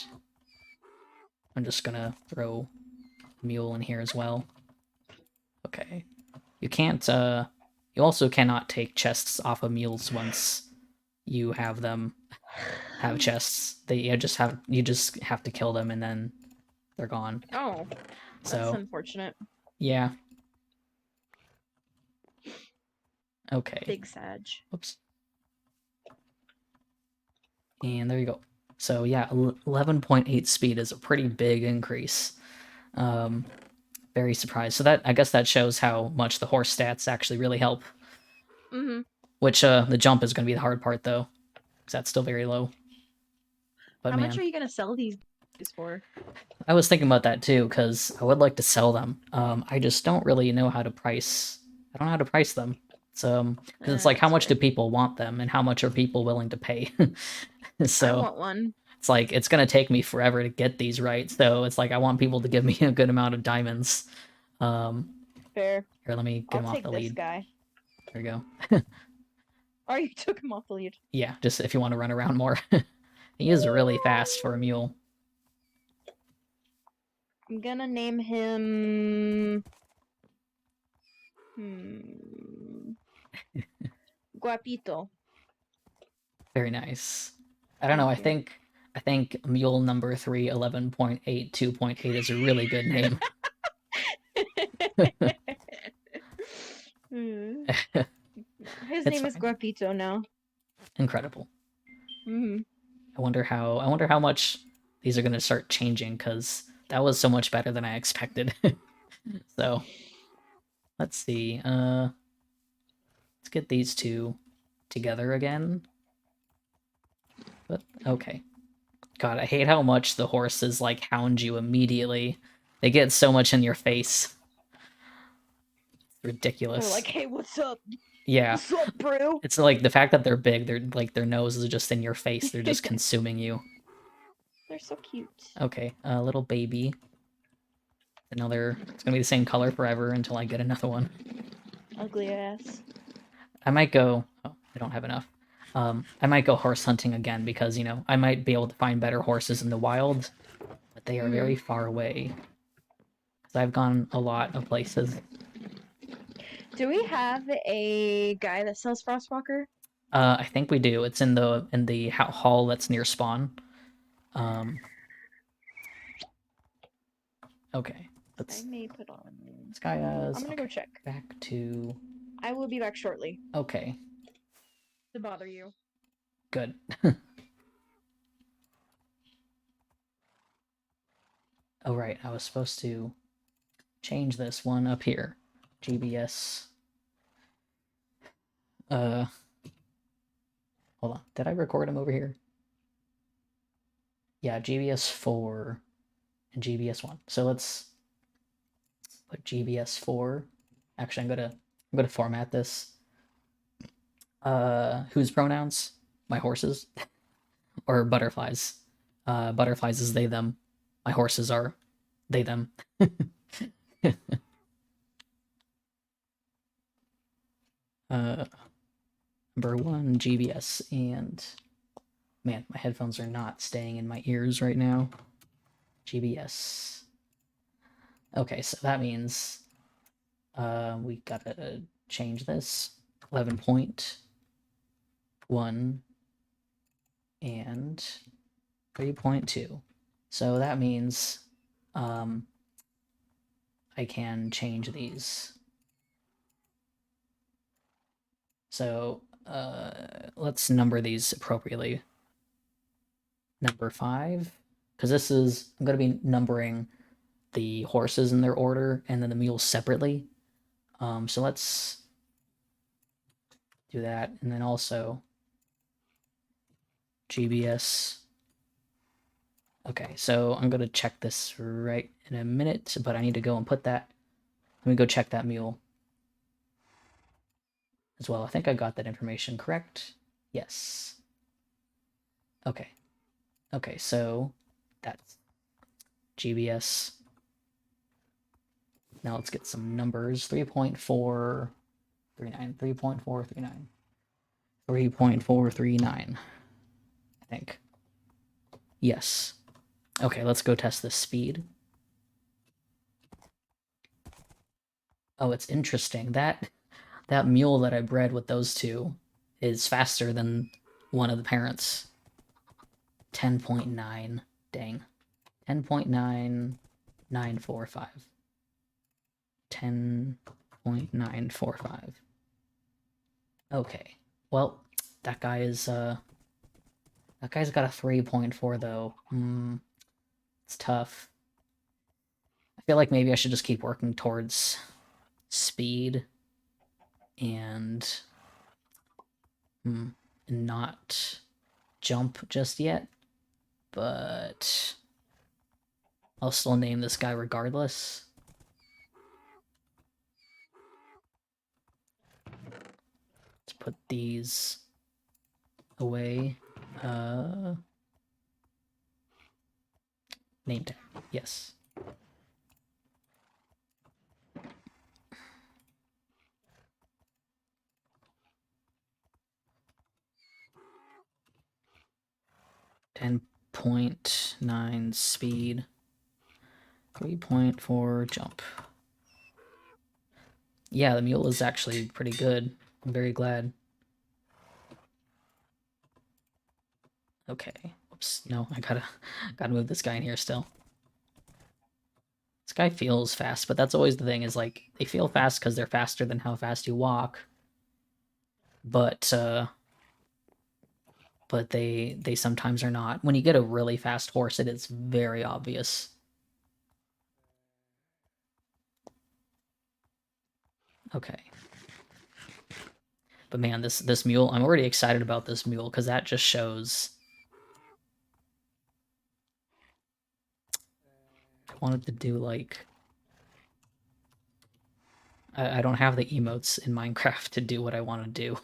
I'm just gonna throw mule in here as well. Okay. You can't, you also cannot take chests off of mules once you have them have chests. You just have to kill them and then they're gone. Oh, that's So unfortunate. yeah. Okay. Big Sag. Oops. And there you go. So yeah, 11.8 speed is a pretty big increase. Very surprised. So that, I guess that shows how much the horse stats actually really help. Mm-hmm. Which the jump is going to be the hard part though, because that's still very low. But How man, much are you gonna sell these for? I was thinking about that too, because I would like to sell them. I just don't really know how to price. I don't know how to price them. So, because it's like, how much do people want them, and how much are people willing to pay? So I want one. it's like, it's gonna take me forever to get these right. So it's like, I want people to give me a good amount of diamonds. Fair. Here, let me get him I'll off take the this lead. guy. There we go. Oh, you took him off the lead. Yeah, just if you want to run around more. He is really fast for a mule. I'm gonna name him. Guapito. Very nice. I don't know. Thank I think mule number 3, 11.8, 2.8 is a really good name. His It's name is fine. Guapito now. Incredible. Mm-hmm. I wonder how much these are going to start changing, because that was so much better than I expected. So let's see. Let's get these two together again. But okay. God, I hate how much the horses like hound you immediately. They get so much in your face. It's ridiculous. They're like, hey, what's up? Yeah. What's up, bro? It's like the fact that they're big, they're like, their nose is just in your face. They're just consuming you. They're so cute. Okay, a little baby. Another. It's gonna be the same color forever until I get another one. Ugly ass. I might go. Oh, I don't have enough. I might go horse hunting again because, you know, I might be able to find better horses in the wild, but they are very far away. Because I've gone a lot of places. Do we have a guy that sells Frostwalker? I think we do. It's in the hall that's near spawn. Okay. I may put on. This guy has. I'm gonna go check. Back to. I will be back shortly. Okay. To bother you. Good. Oh right, I was supposed to change this one up here. GBS Uh, hold on. Did I record him over here? Yeah, GBS4 and GBS1. So let's put GBS4. Actually, I'm gonna format this. Whose pronouns? My horses or butterflies? Butterflies is they them. My horses are they them. Number one GBS, and man, my headphones are not staying in my ears right now. GBS. Okay, so that means we gotta change this 11.1 and 3.2. So that means I can change these. So let's number these appropriately. Number 5, because this is, I'm going to be numbering the horses in their order and then the mules separately. So let's do that. And then also GBS. Okay, so I'm going to check this right in a minute, but I need to go and put that. Let me go check that mule as well. I think I got that information correct. Yes. Okay. Okay, so that's GBS. Now let's get some numbers. 3.439, 3.439, 3.439, I think. Yes. Okay, let's go test this speed. Oh, it's interesting. That mule that I bred with those two is faster than one of the parents. 10.9. Dang. 10.9945. 10.945. Okay. Well, that guy's got a 3.4 though. It's tough. I feel like maybe I should just keep working towards speed and not jump just yet, but I'll still name this guy regardless. Let's put these away. Name tag, yes. .9 speed, 3.4 jump. Yeah, the mule is actually pretty good. I'm very glad. Okay. Oops. No, I gotta move this guy in here still. This guy feels fast, but that's always the thing, is like they feel fast because they're faster than how fast you walk. But they sometimes are not. When you get a really fast horse, it is very obvious. Okay. But man, this mule, I'm already excited about this mule because that just shows. I wanted to do like. I don't have the emotes in Minecraft to do what I want to do.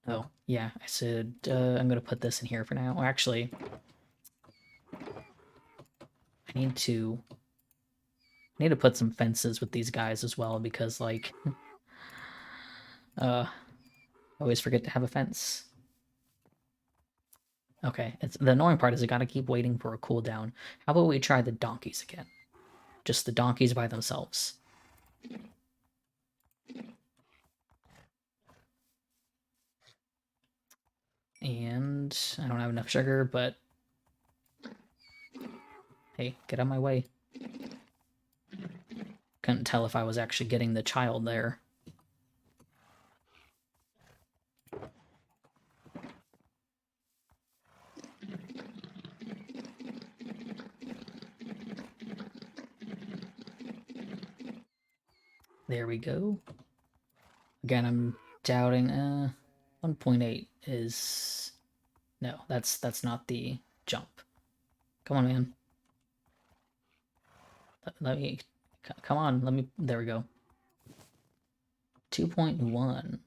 Oh, yeah, I said I'm gonna put this in here for now. Actually, I need to put some fences with these guys as well because like I always forget to have a fence. Okay, it's the annoying part is I gotta keep waiting for a cooldown. How about we try the donkeys again? Just the donkeys by themselves. And I don't have enough sugar, but hey, get out of my way. Couldn't tell if I was actually getting the child there. There we go. Again, I'm doubting 1.8 is no, that's not the jump. Come on, man. Let me come on, let me there we go. 2.1.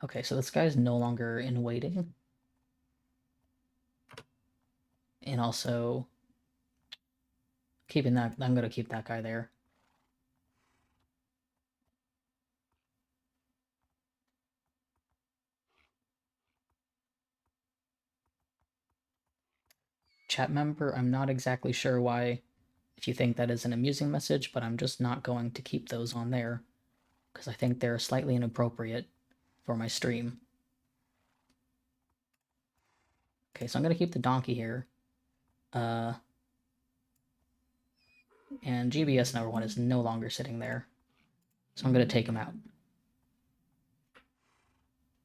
Okay, so this guy's no longer in waiting. And also keeping that, I'm gonna keep that guy there. Chat member, I'm not exactly sure why, if you think that is an amusing message, but I'm just not going to keep those on there because I think they're slightly inappropriate for my stream. Okay, so I'm gonna keep the donkey here. And GBS number 1 is no longer sitting there. So I'm gonna take him out.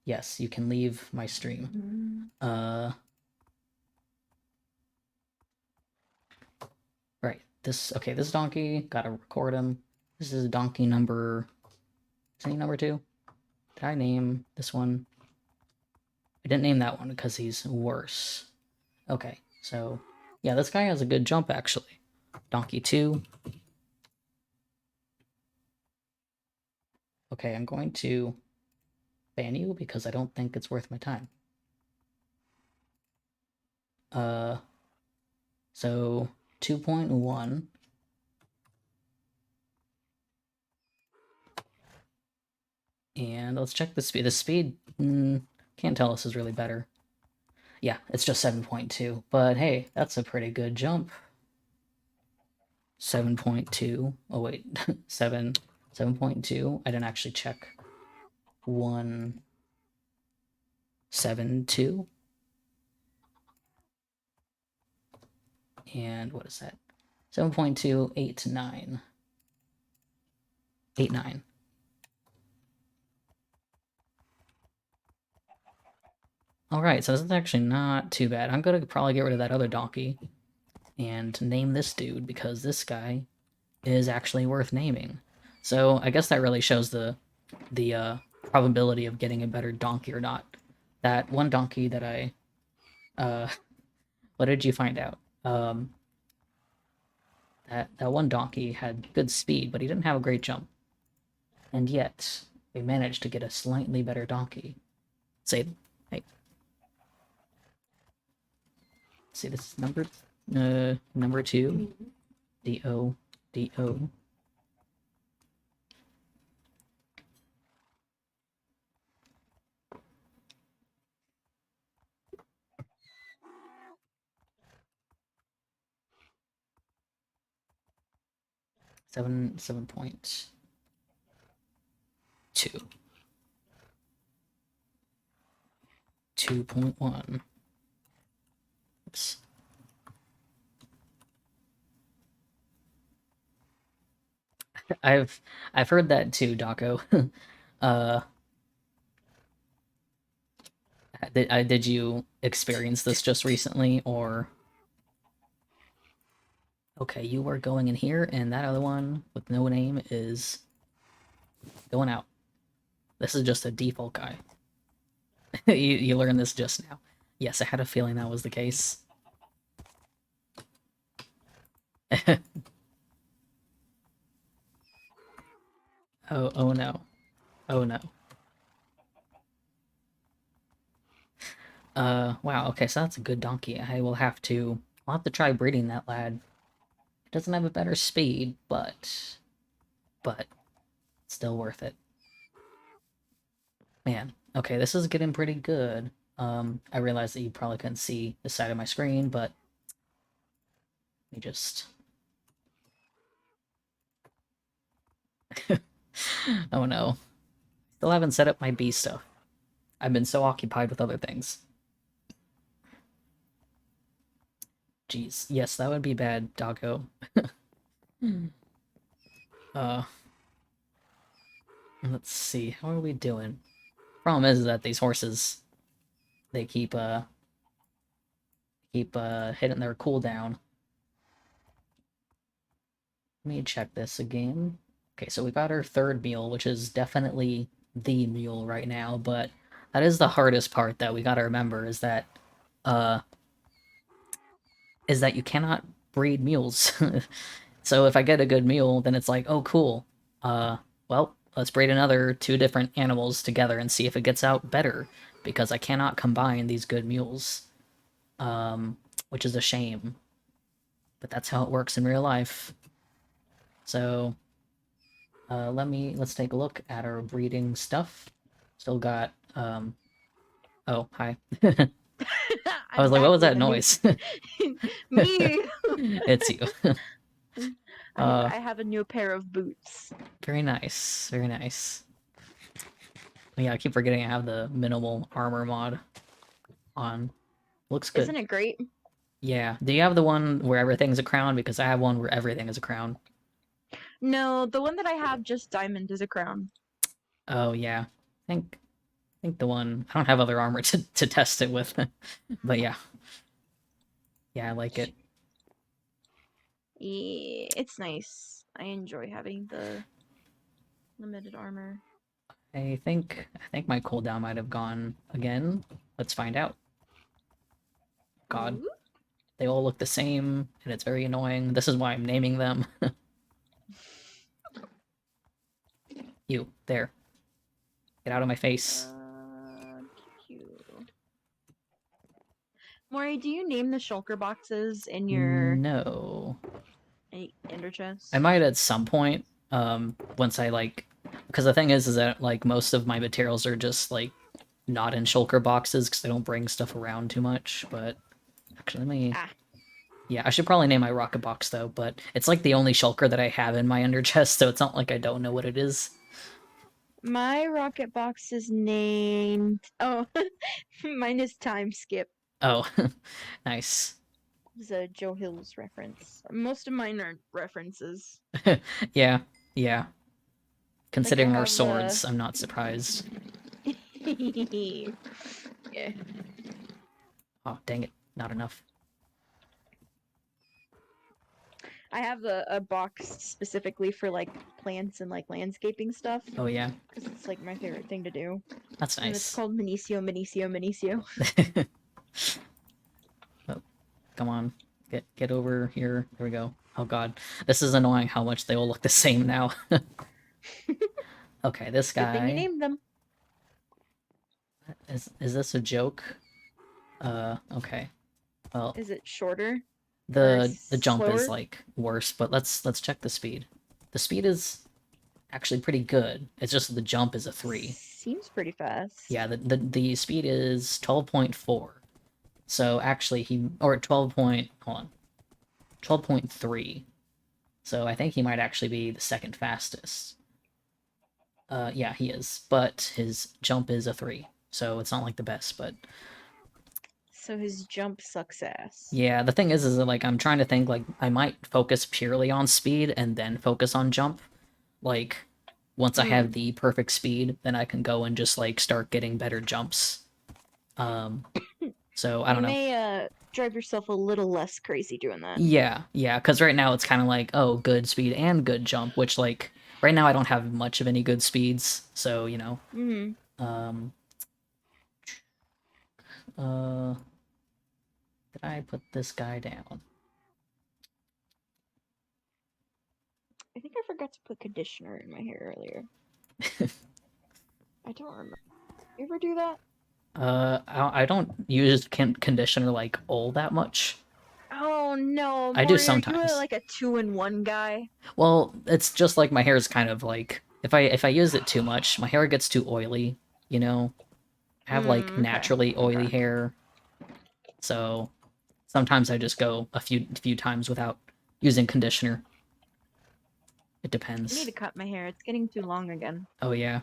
Yes, you can leave my stream. Right. This donkey, gotta record him. This is donkey number, is he number 2? Did I name this one? I didn't name that one because he's worse. Okay, so yeah, this guy has a good jump actually. Donkey 2. Okay, I'm going to ban you because I don't think it's worth my time. So 2.1. And let's check the speed. The speed, can't tell this is really better. Yeah, it's just 7.2. But hey, that's a pretty good jump. 7.2. Oh wait, 7.2. I didn't actually check. 1.72. And what is that? 7.2, 8 to 9. 8, 9. Alright, so this is actually not too bad. I'm gonna probably get rid of that other donkey and name this dude because this guy is actually worth naming. So I guess that really shows the probability of getting a better donkey or not. That one donkey that I what did you find out? That one donkey had good speed, but he didn't have a great jump. And yet, we managed to get a slightly better donkey. Say, hey. See, this is number 2. D-O, D-O. Seven point 2. 2.1. Oops. I've heard that too, Daco. Did you experience this just recently, or? Okay, you are going in here, and that other one with no name is going out. This is just a default guy. you learned this just now. Yes, I had a feeling that was the case. Oh no. Oh no. Wow, okay, so that's a good donkey. I'll have to try breeding that lad. It doesn't have a better speed, but still worth it. Man, okay, this is getting pretty good. I realized that you probably couldn't see the side of my screen, but let me just... Oh no. Still haven't set up my bee stuff. I've been so occupied with other things. Jeez, yes, that would be bad, doggo. Let's see, how are we doing? Problem is that these horses, they keep hitting their cooldown. me check this again. Okay, so we got our third meal, which is definitely the meal right now, but that is the hardest part that we gotta remember uh is that you cannot breed mules. So if I get a good mule, then it's like, oh cool. Well, let's breed another 2 different animals together and see if it gets out better, because I cannot combine these good mules. Which is a shame. But that's how it works in real life. So let's take a look at our breeding stuff. Still got oh, hi. I I'm was like, what back was with that a new noise? me. It's you. I have a new pair of boots. Very nice. Very nice. Yeah, I keep forgetting I have the minimal armor mod on. Looks good. Isn't it great? Yeah. Do you have the one where everything's a crown? Because I have one where everything is a crown. No, the one that I have, just diamond, is a crown. Oh yeah. I think the one I don't have other armor to test it with. But yeah. Yeah, I like it. Yeah, it's nice. I enjoy having the limited armor. I think my cooldown might have gone again. Let's find out. God. Ooh. They all look the same, and it's very annoying. This is why I'm naming them. You, there. Get out of my face. Cute. Maury, do you name the shulker boxes in your No. ender chest? I might at some point, once I, like... Because the thing is that, like, most of my materials are just, like, not in shulker boxes, because I don't bring stuff around too much, but... Actually, let me... Yeah, I should probably name my rocket box, though, but it's, like, the only shulker that I have in my ender chest, so it's not like I don't know what it is. My rocket box is named... Oh, mine is Time Skip. Oh, nice. It's a Joe Hills reference. Most of mine are references. Yeah, yeah. Considering our have, swords, I'm not surprised. Yeah. Oh, dang it. Not enough. I have a box specifically for like plants and like landscaping stuff. Oh, yeah. Because it's like my favorite thing to do. That's And it's nice. called Minicio, Minicio, Minicio. Oh, come on. Get over here. Here we go. Oh god. This is annoying how much they all look the same now. Okay, this Good thing you guy... named them. Is this a joke? Okay. Well, Is it shorter? the jump is slower? like worse, but let's check the speed. The speed is actually pretty good. It's just the jump is a 3. Seems pretty fast. Yeah, the speed is 12.4. So actually or 12 point, hold on. 12.3. So I think he might actually be the second fastest. Yeah, he is. But his jump is a 3. So it's not like the best, but So his jump sucks ass. yeah, the thing is that, like, I'm trying to think, like, I might focus purely on speed and then focus on jump. Like, once I have the perfect speed, then I can go and just, like, start getting better jumps. So, I don't know. You may, drive yourself a little less crazy doing that. Yeah, because right now it's kind of like, oh, good speed and good jump, which, like, right now I don't have much of any good speeds, so, you know. Did I put this guy down? I think I forgot to put conditioner in my hair earlier. I don't remember. You ever do that? I don't use conditioner, like, all that much. Oh no, I do Maury, sometimes. are you like a 2-in-1 guy? Well, it's just like my hair is kind of like, if I use it too much, my hair gets too oily, you know? I have, like, naturally oily hair, so sometimes I just go a few times without using conditioner. It depends. I need to cut my hair. It's getting too long again. Oh, yeah.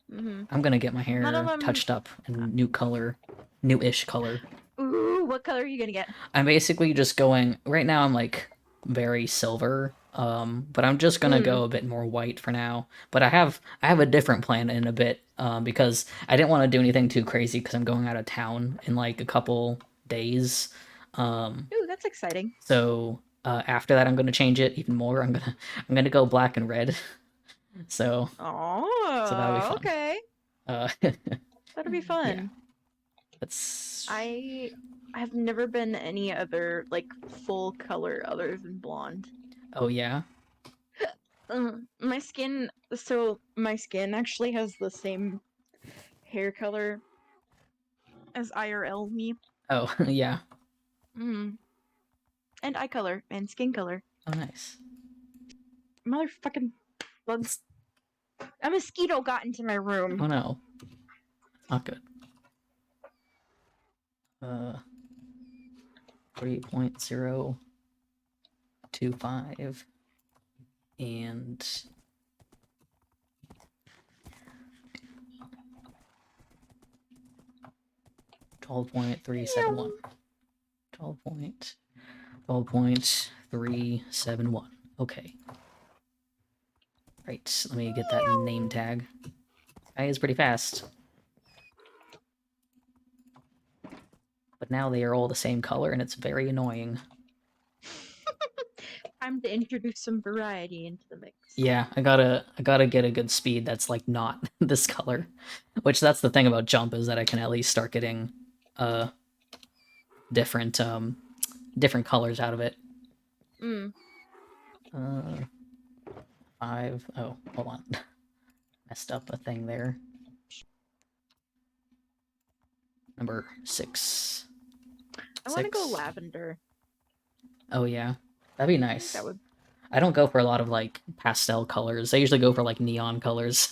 I'm gonna get my hair touched up in new color. New-ish color. Ooh, what color are you gonna get? I'm basically just going... Right now I'm, like, very silver, but I'm just gonna go a bit more white for now. But I have a different plan in a bit, because I didn't want to do anything too crazy because I'm going out of town in, like, a couple days. Ooh, that's exciting. So After that, I'm gonna change it even more. I'm gonna go black and red. So that'll be Oh, fun. okay. Uh, That'll be fun. yeah, that's I've never been any other like full color other than blonde. oh yeah. My skin actually has the same hair color as IRL me. Oh yeah. Mm. And eye color and skin color. Oh nice. Motherfucking bug. A mosquito got into my Oh room. no, not good. 3.025 and 12.371. 12.371. Okay. Right, let me get that name tag. Guy is pretty fast. But now they are all the same color and it's very annoying. Time to introduce some variety into the mix. Yeah, I gotta get a good speed that's like not this color. Which that's the thing about jump is that I can at least start getting different different colors out of it. Mm. 5. Oh, hold on. Messed up a thing there. Number 6. I want to go lavender. Oh yeah, that'd be I think nice. that would. I don't go for a lot of like pastel colors. I usually go for like neon colors.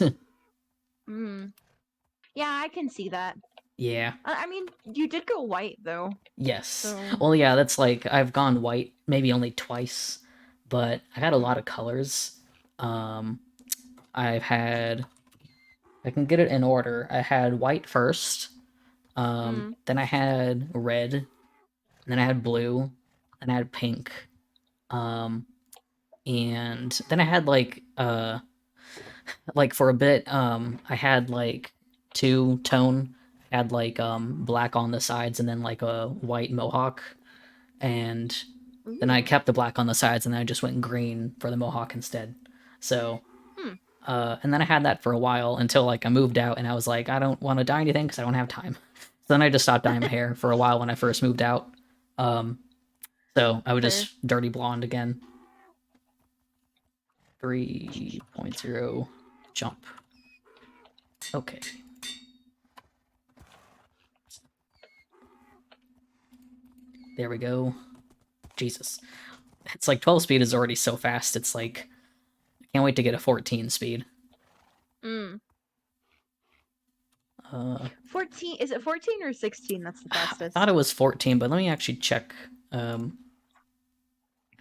Yeah, I can see that. Yeah. I mean, you did go white though. Yes. So. Well, yeah, that's like I've gone white maybe only twice, but I had a lot of colors. I've had I can get it in order. I had white first. Then I had red, and then I had blue, and I had pink. And then I had like for a bit I had like two tone, I had like black on the sides and then like a white mohawk, and then I kept the black on the sides and then I just went green for the mohawk instead. So and then I had that for a while until like I moved out and I was like, I don't want to dye anything because I don't have time. So then I just stopped dyeing my hair for a while when I first moved out. So I would just dirty blonde again. 3.0 jump. Okay. There we go. Jesus. It's like 12 speed is already so fast. It's like I can't wait to get a 14 speed. 14, is it 14 or 16 that's the fastest? I thought it was 14, but let me actually check if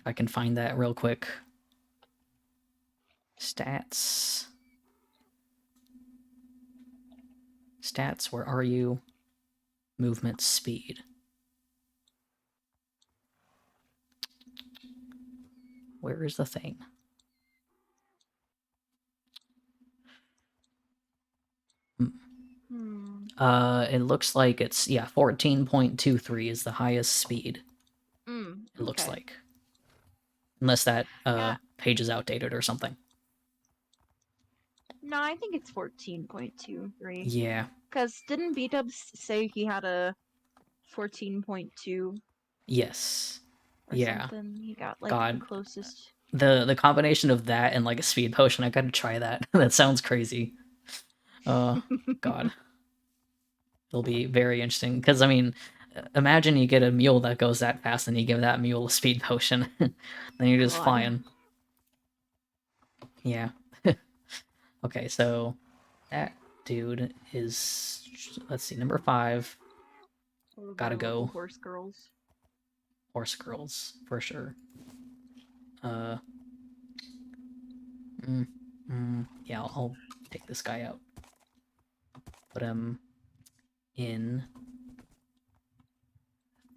I can find that real quick. Stats. Stats, where are you? Movement speed. Where is the thing? It looks like it's 14.23 is the highest speed. It looks like. Unless that page is outdated or something. No, I think it's 14.23. Yeah. Because didn't B-Dubs say he had a 14.2? Yes. Or something? He got like God. the closest. The combination of that and like a speed potion, I gotta try that. That sounds crazy. God. It'll be very interesting. Because, I mean, imagine you get a mule that goes that fast and you give that mule a speed potion. Then you're just flying. Yeah. Okay, so that dude is, let's see, number 5. Gotta go. Horse girls. Horse girls, for sure. Yeah, I'll take this guy out. Put him in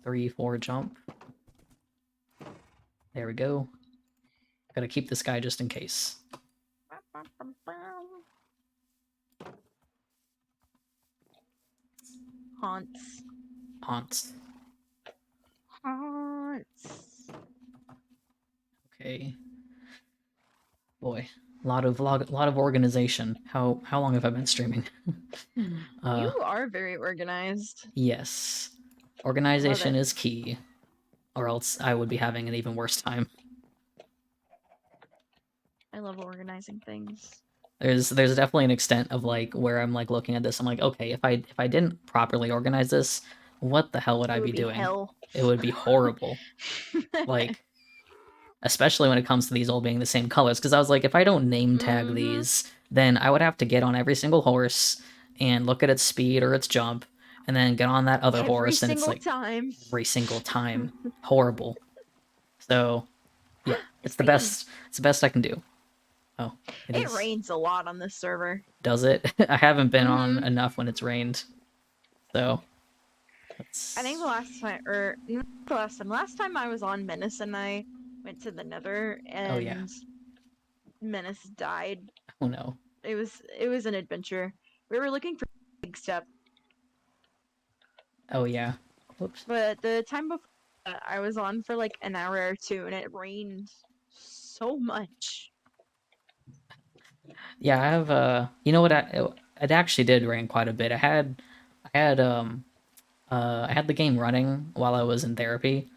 3-4 jump. There we go. Gotta keep this guy just in case. Haunts. Haunts. Haunts. Okay. Boy, lot of organization. How long have I been streaming? You are very organized. Yes. Love Organization it. is key, or else I would be having an even worse time. I love organizing things. There's definitely an extent of like where I'm like looking at this, I'm like, okay, if I didn't properly organize this, what the hell would I It would be be doing? hell. It would be horrible. Like, especially when it comes to these all being the same colors, because I was like, if I don't name tag these, then I would have to get on every single horse and look at its speed or its jump, and then get on that other Every horse, and it's single like time. every single time. Horrible. So yeah, it's the Rain. best. It's the best I can do. Oh, It rains a lot on this server. Does it? I haven't been on enough when it's rained, so. I think the last time, or not the last time I was on, Menace and I went to the Nether, and Oh yeah. Menace died. Oh no. It was an adventure. We were looking for Big Step. Oh yeah. Whoops. But the time before that, I was on for like an hour or two, and it rained so much. Yeah, I have you know what, it actually did rain quite a bit. I had the game running while I was in therapy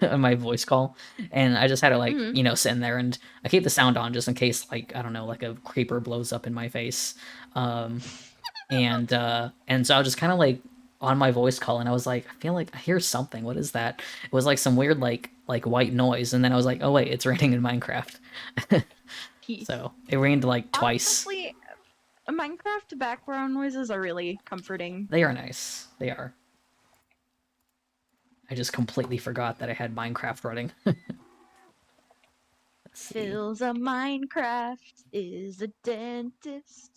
on my voice call, and I just had to like, sit in there, and I keep the sound on just in case, like, I don't know, like a creeper blows up in my face. And so I was just kind of like on my voice call, and I was like, I feel like I hear something. What is that? It was like some weird like white noise, and then I was like, oh wait, it's raining in Minecraft. So it rained like twice. Honestly, Minecraft background noises are really comforting. They are nice. They are. I just completely forgot that I had Minecraft running. Fills a Minecraft is a dentist.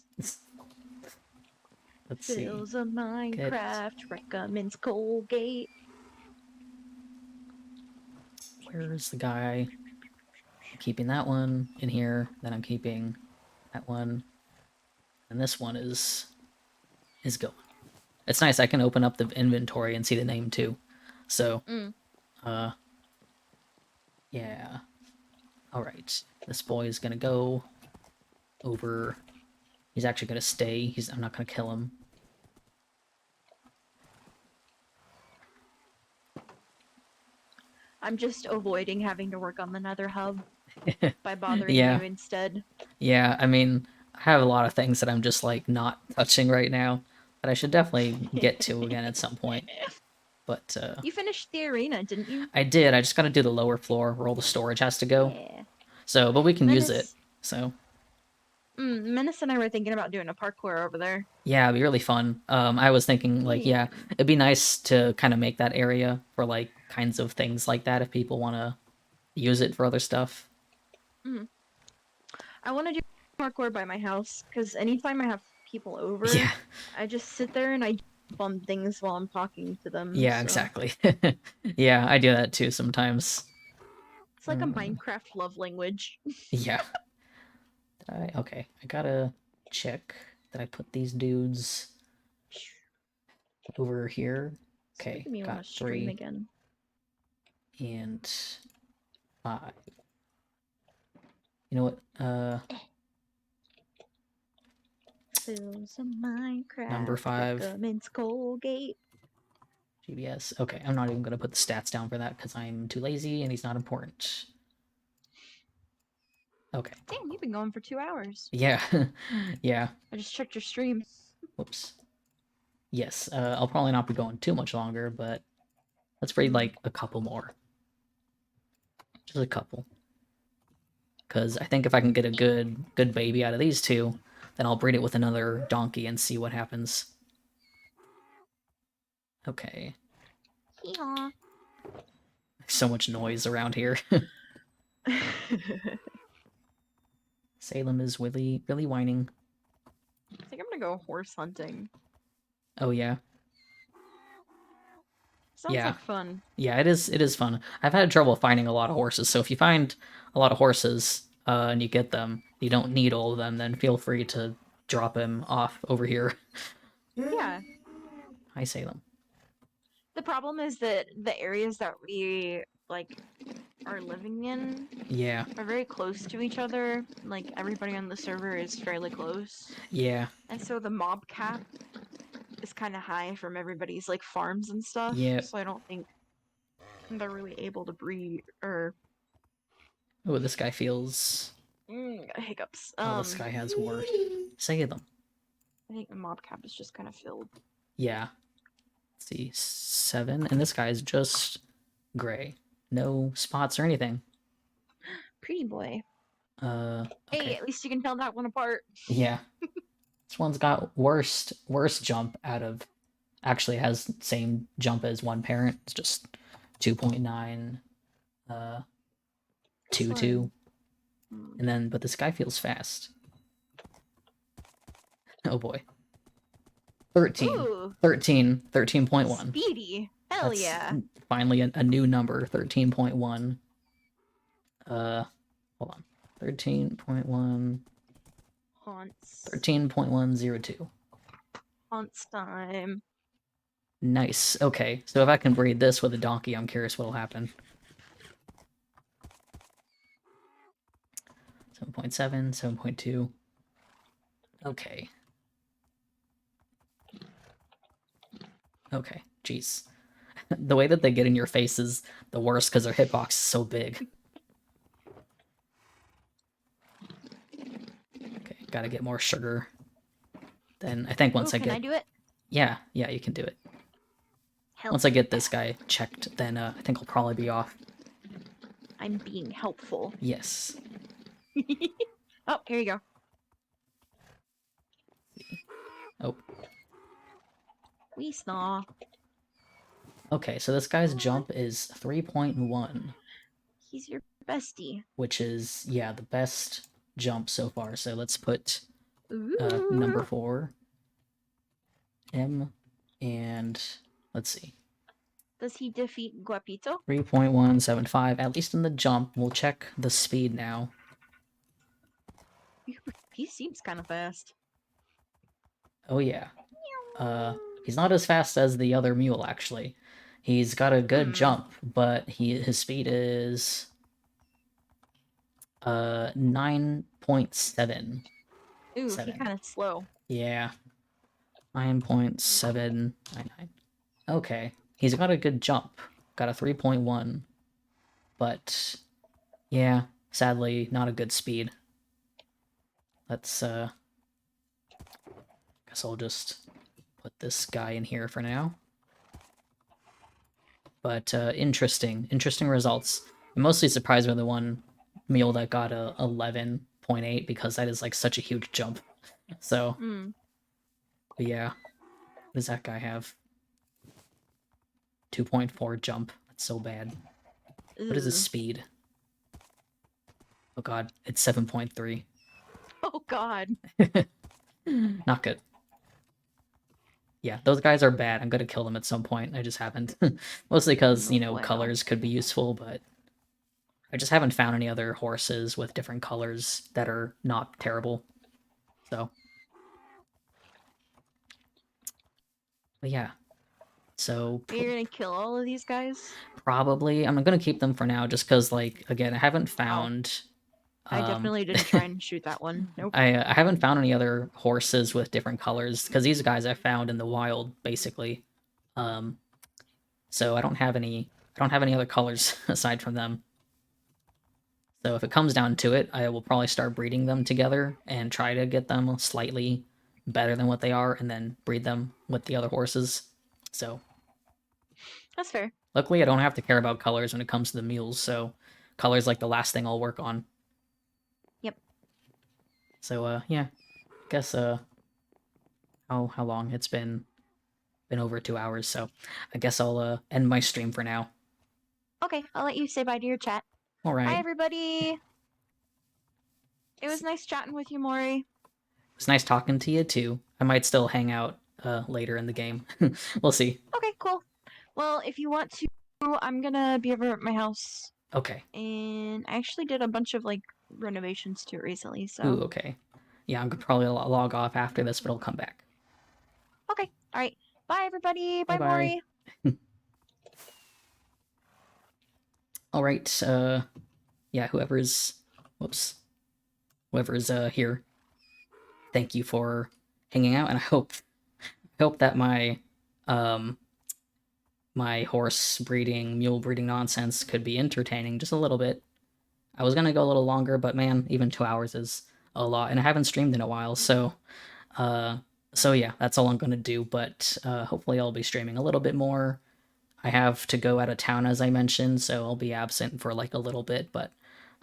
Let's see. Fills a Minecraft recommends Colgate. Where's the guy? I'm keeping that one in here. Then I'm keeping that one, and this one is going. It's nice. I can open up the inventory and see the name too. So, yeah. All right. This boy is gonna go over. He's actually gonna stay. I'm not gonna kill him. I'm just avoiding having to work on the Nether hub by bothering Yeah. you instead. Yeah, I mean, I have a lot of things that I'm just like not touching right now that I should definitely get to again at some point. But you finished the arena, didn't you? I did. I just got to do the lower floor where all the storage has to go. Yeah. So, but we can use it. So. Menace and I were thinking about doing a parkour over there. Yeah, it'd be really fun. I was thinking like, yeah, it'd be nice to kind of make that area for like kinds of things like that if people want to use it for other stuff. I want to do parkour by my house because anytime I have people over, I just sit there and I jump on things while I'm talking to them. Yeah, so. Exactly. Yeah, I do that too sometimes. It's like a Minecraft love language. Yeah. Okay, I gotta check that I put these dudes over here. Okay, got 3 again. And 5. You know what? Minecraft number 5. Recommends Colgate. GBS. Okay, I'm not even gonna put the stats down for that because I'm too lazy and he's not important. Okay. Damn, you've been going for 2 hours. Yeah. Yeah. I just checked your stream. Whoops. Yes, I'll probably not be going too much longer, but let's breed like a couple more. Just a couple. Because I think if I can get a good baby out of these 2, then I'll breed it with another donkey and see what happens. Okay. Yeah. So much noise around here. Salem is really whining. I think I'm gonna go horse hunting. Oh yeah. Sounds like fun. Yeah, it is fun. I've had trouble finding a lot of horses, so if you find a lot of horses and you get them, you don't need all of them, then feel free to drop him off over here. Yeah. Hi, Salem. The problem is that the areas that we like are living in Yeah. are very close to each other. Like everybody on the server is fairly close, Yeah. and so the mob cap is kind of high from everybody's like farms and stuff. Yeah. So I don't think they're really able to breed or. Oh, this guy feels. Hiccups. Oh, this guy has worse. Say them. I think the mob cap is just kind of filled. Yeah. Let's see, 7, and this guy is just gray, no spots or anything. Pretty boy. Okay. Hey, at least you can tell that one apart. Yeah. This one's got worst jump out of. Actually has same jump as one parent. It's just 2.9, 2.2, and then but this guy feels fast. Oh boy. 13. Ooh. 13.1. Speedy. Hell That's yeah. finally a new number. 13.1. Hold on. 13.1. Haunts. 13.102. Haunts time. Nice. Okay, so if I can breed this with a donkey, I'm curious what'll happen. 7.7, 7.2. Okay. Okay, jeez. The way that they get in your face is the worst because their hitbox is so big. Okay, gotta get more sugar. Then I think once I can get... I do it? Yeah, you can do it. Help. Once I get this guy checked, then I think I'll probably be off. I'm being helpful. Yes. Oh, here you go. Oh. We snaw. Okay, so this guy's jump is 3.1. He's your bestie. Which is, yeah, the best jump so far. So let's put Ooh. number 4. M, and let's see. Does he defeat Guapito? 3.175, at least in the jump. We'll check the speed now. He seems kind of fast. Oh yeah. He's not as fast as the other mule, actually. He's got a good jump, but his speed is 9.7. Ooh, he kind of slow. Yeah. 9.799. Okay. He's got a good jump. Got a 3.1. But yeah, sadly not a good speed. Let's guess I'll just put this guy in here for now. But interesting results. I'm mostly surprised by the one mule that got a 11.8 because that is like such a huge jump. So, but yeah, what does that guy have? 2.4 jump. That's so bad. What is his speed? Oh god, it's 7.3. Oh god. Not good. Yeah, those guys are bad. I'm gonna kill them at some point. I just haven't. Mostly because, you know, colors could be useful, but I just haven't found any other horses with different colors that are not terrible. So. But yeah. So. You're gonna kill all of these guys? Probably. I'm gonna keep them for now just because, like, again, I haven't found... I definitely didn't try and shoot that one. Nope. I haven't found any other horses with different colors because these guys I found in the wild, basically. So I don't have any other colors aside from them. So if it comes down to it, I will probably start breeding them together and try to get them slightly better than what they are and then breed them with the other horses. So that's fair. Luckily I don't have to care about colors when it comes to the mules, so color's like the last thing I'll work on. Yep. So yeah. I guess how long? It's been over 2 hours, so I guess I'll end my stream for now. Okay, I'll let you say bye to your chat. All right. Bye, everybody. It was nice chatting with you, Maury. It was nice talking to you, too. I might still hang out later in the game. We'll see. Okay, cool. Well, if you want to, I'm gonna be over at my house. Okay. And I actually did a bunch of, like, renovations to it recently, so... Ooh, okay. Yeah, I'm gonna probably log off after this, but I'll come back. Okay, alright. Bye, everybody. Bye, Bye-bye. Maury. All right. Yeah, whoever's here, thank you for hanging out, and I hope that um my horse breeding, mule breeding nonsense could be entertaining just a little bit. I was gonna go a little longer, but man, even 2 hours is a lot, and I haven't streamed in a while, so uh, yeah, that's all I'm gonna do. But hopefully, I'll be streaming a little bit more. I have to go out of town, as I mentioned, so I'll be absent for like a little bit, but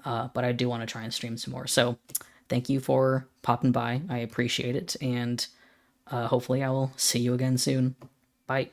I do want to try and stream some more. So thank you for popping by. I appreciate it, and hopefully, I will see you again soon. Bye.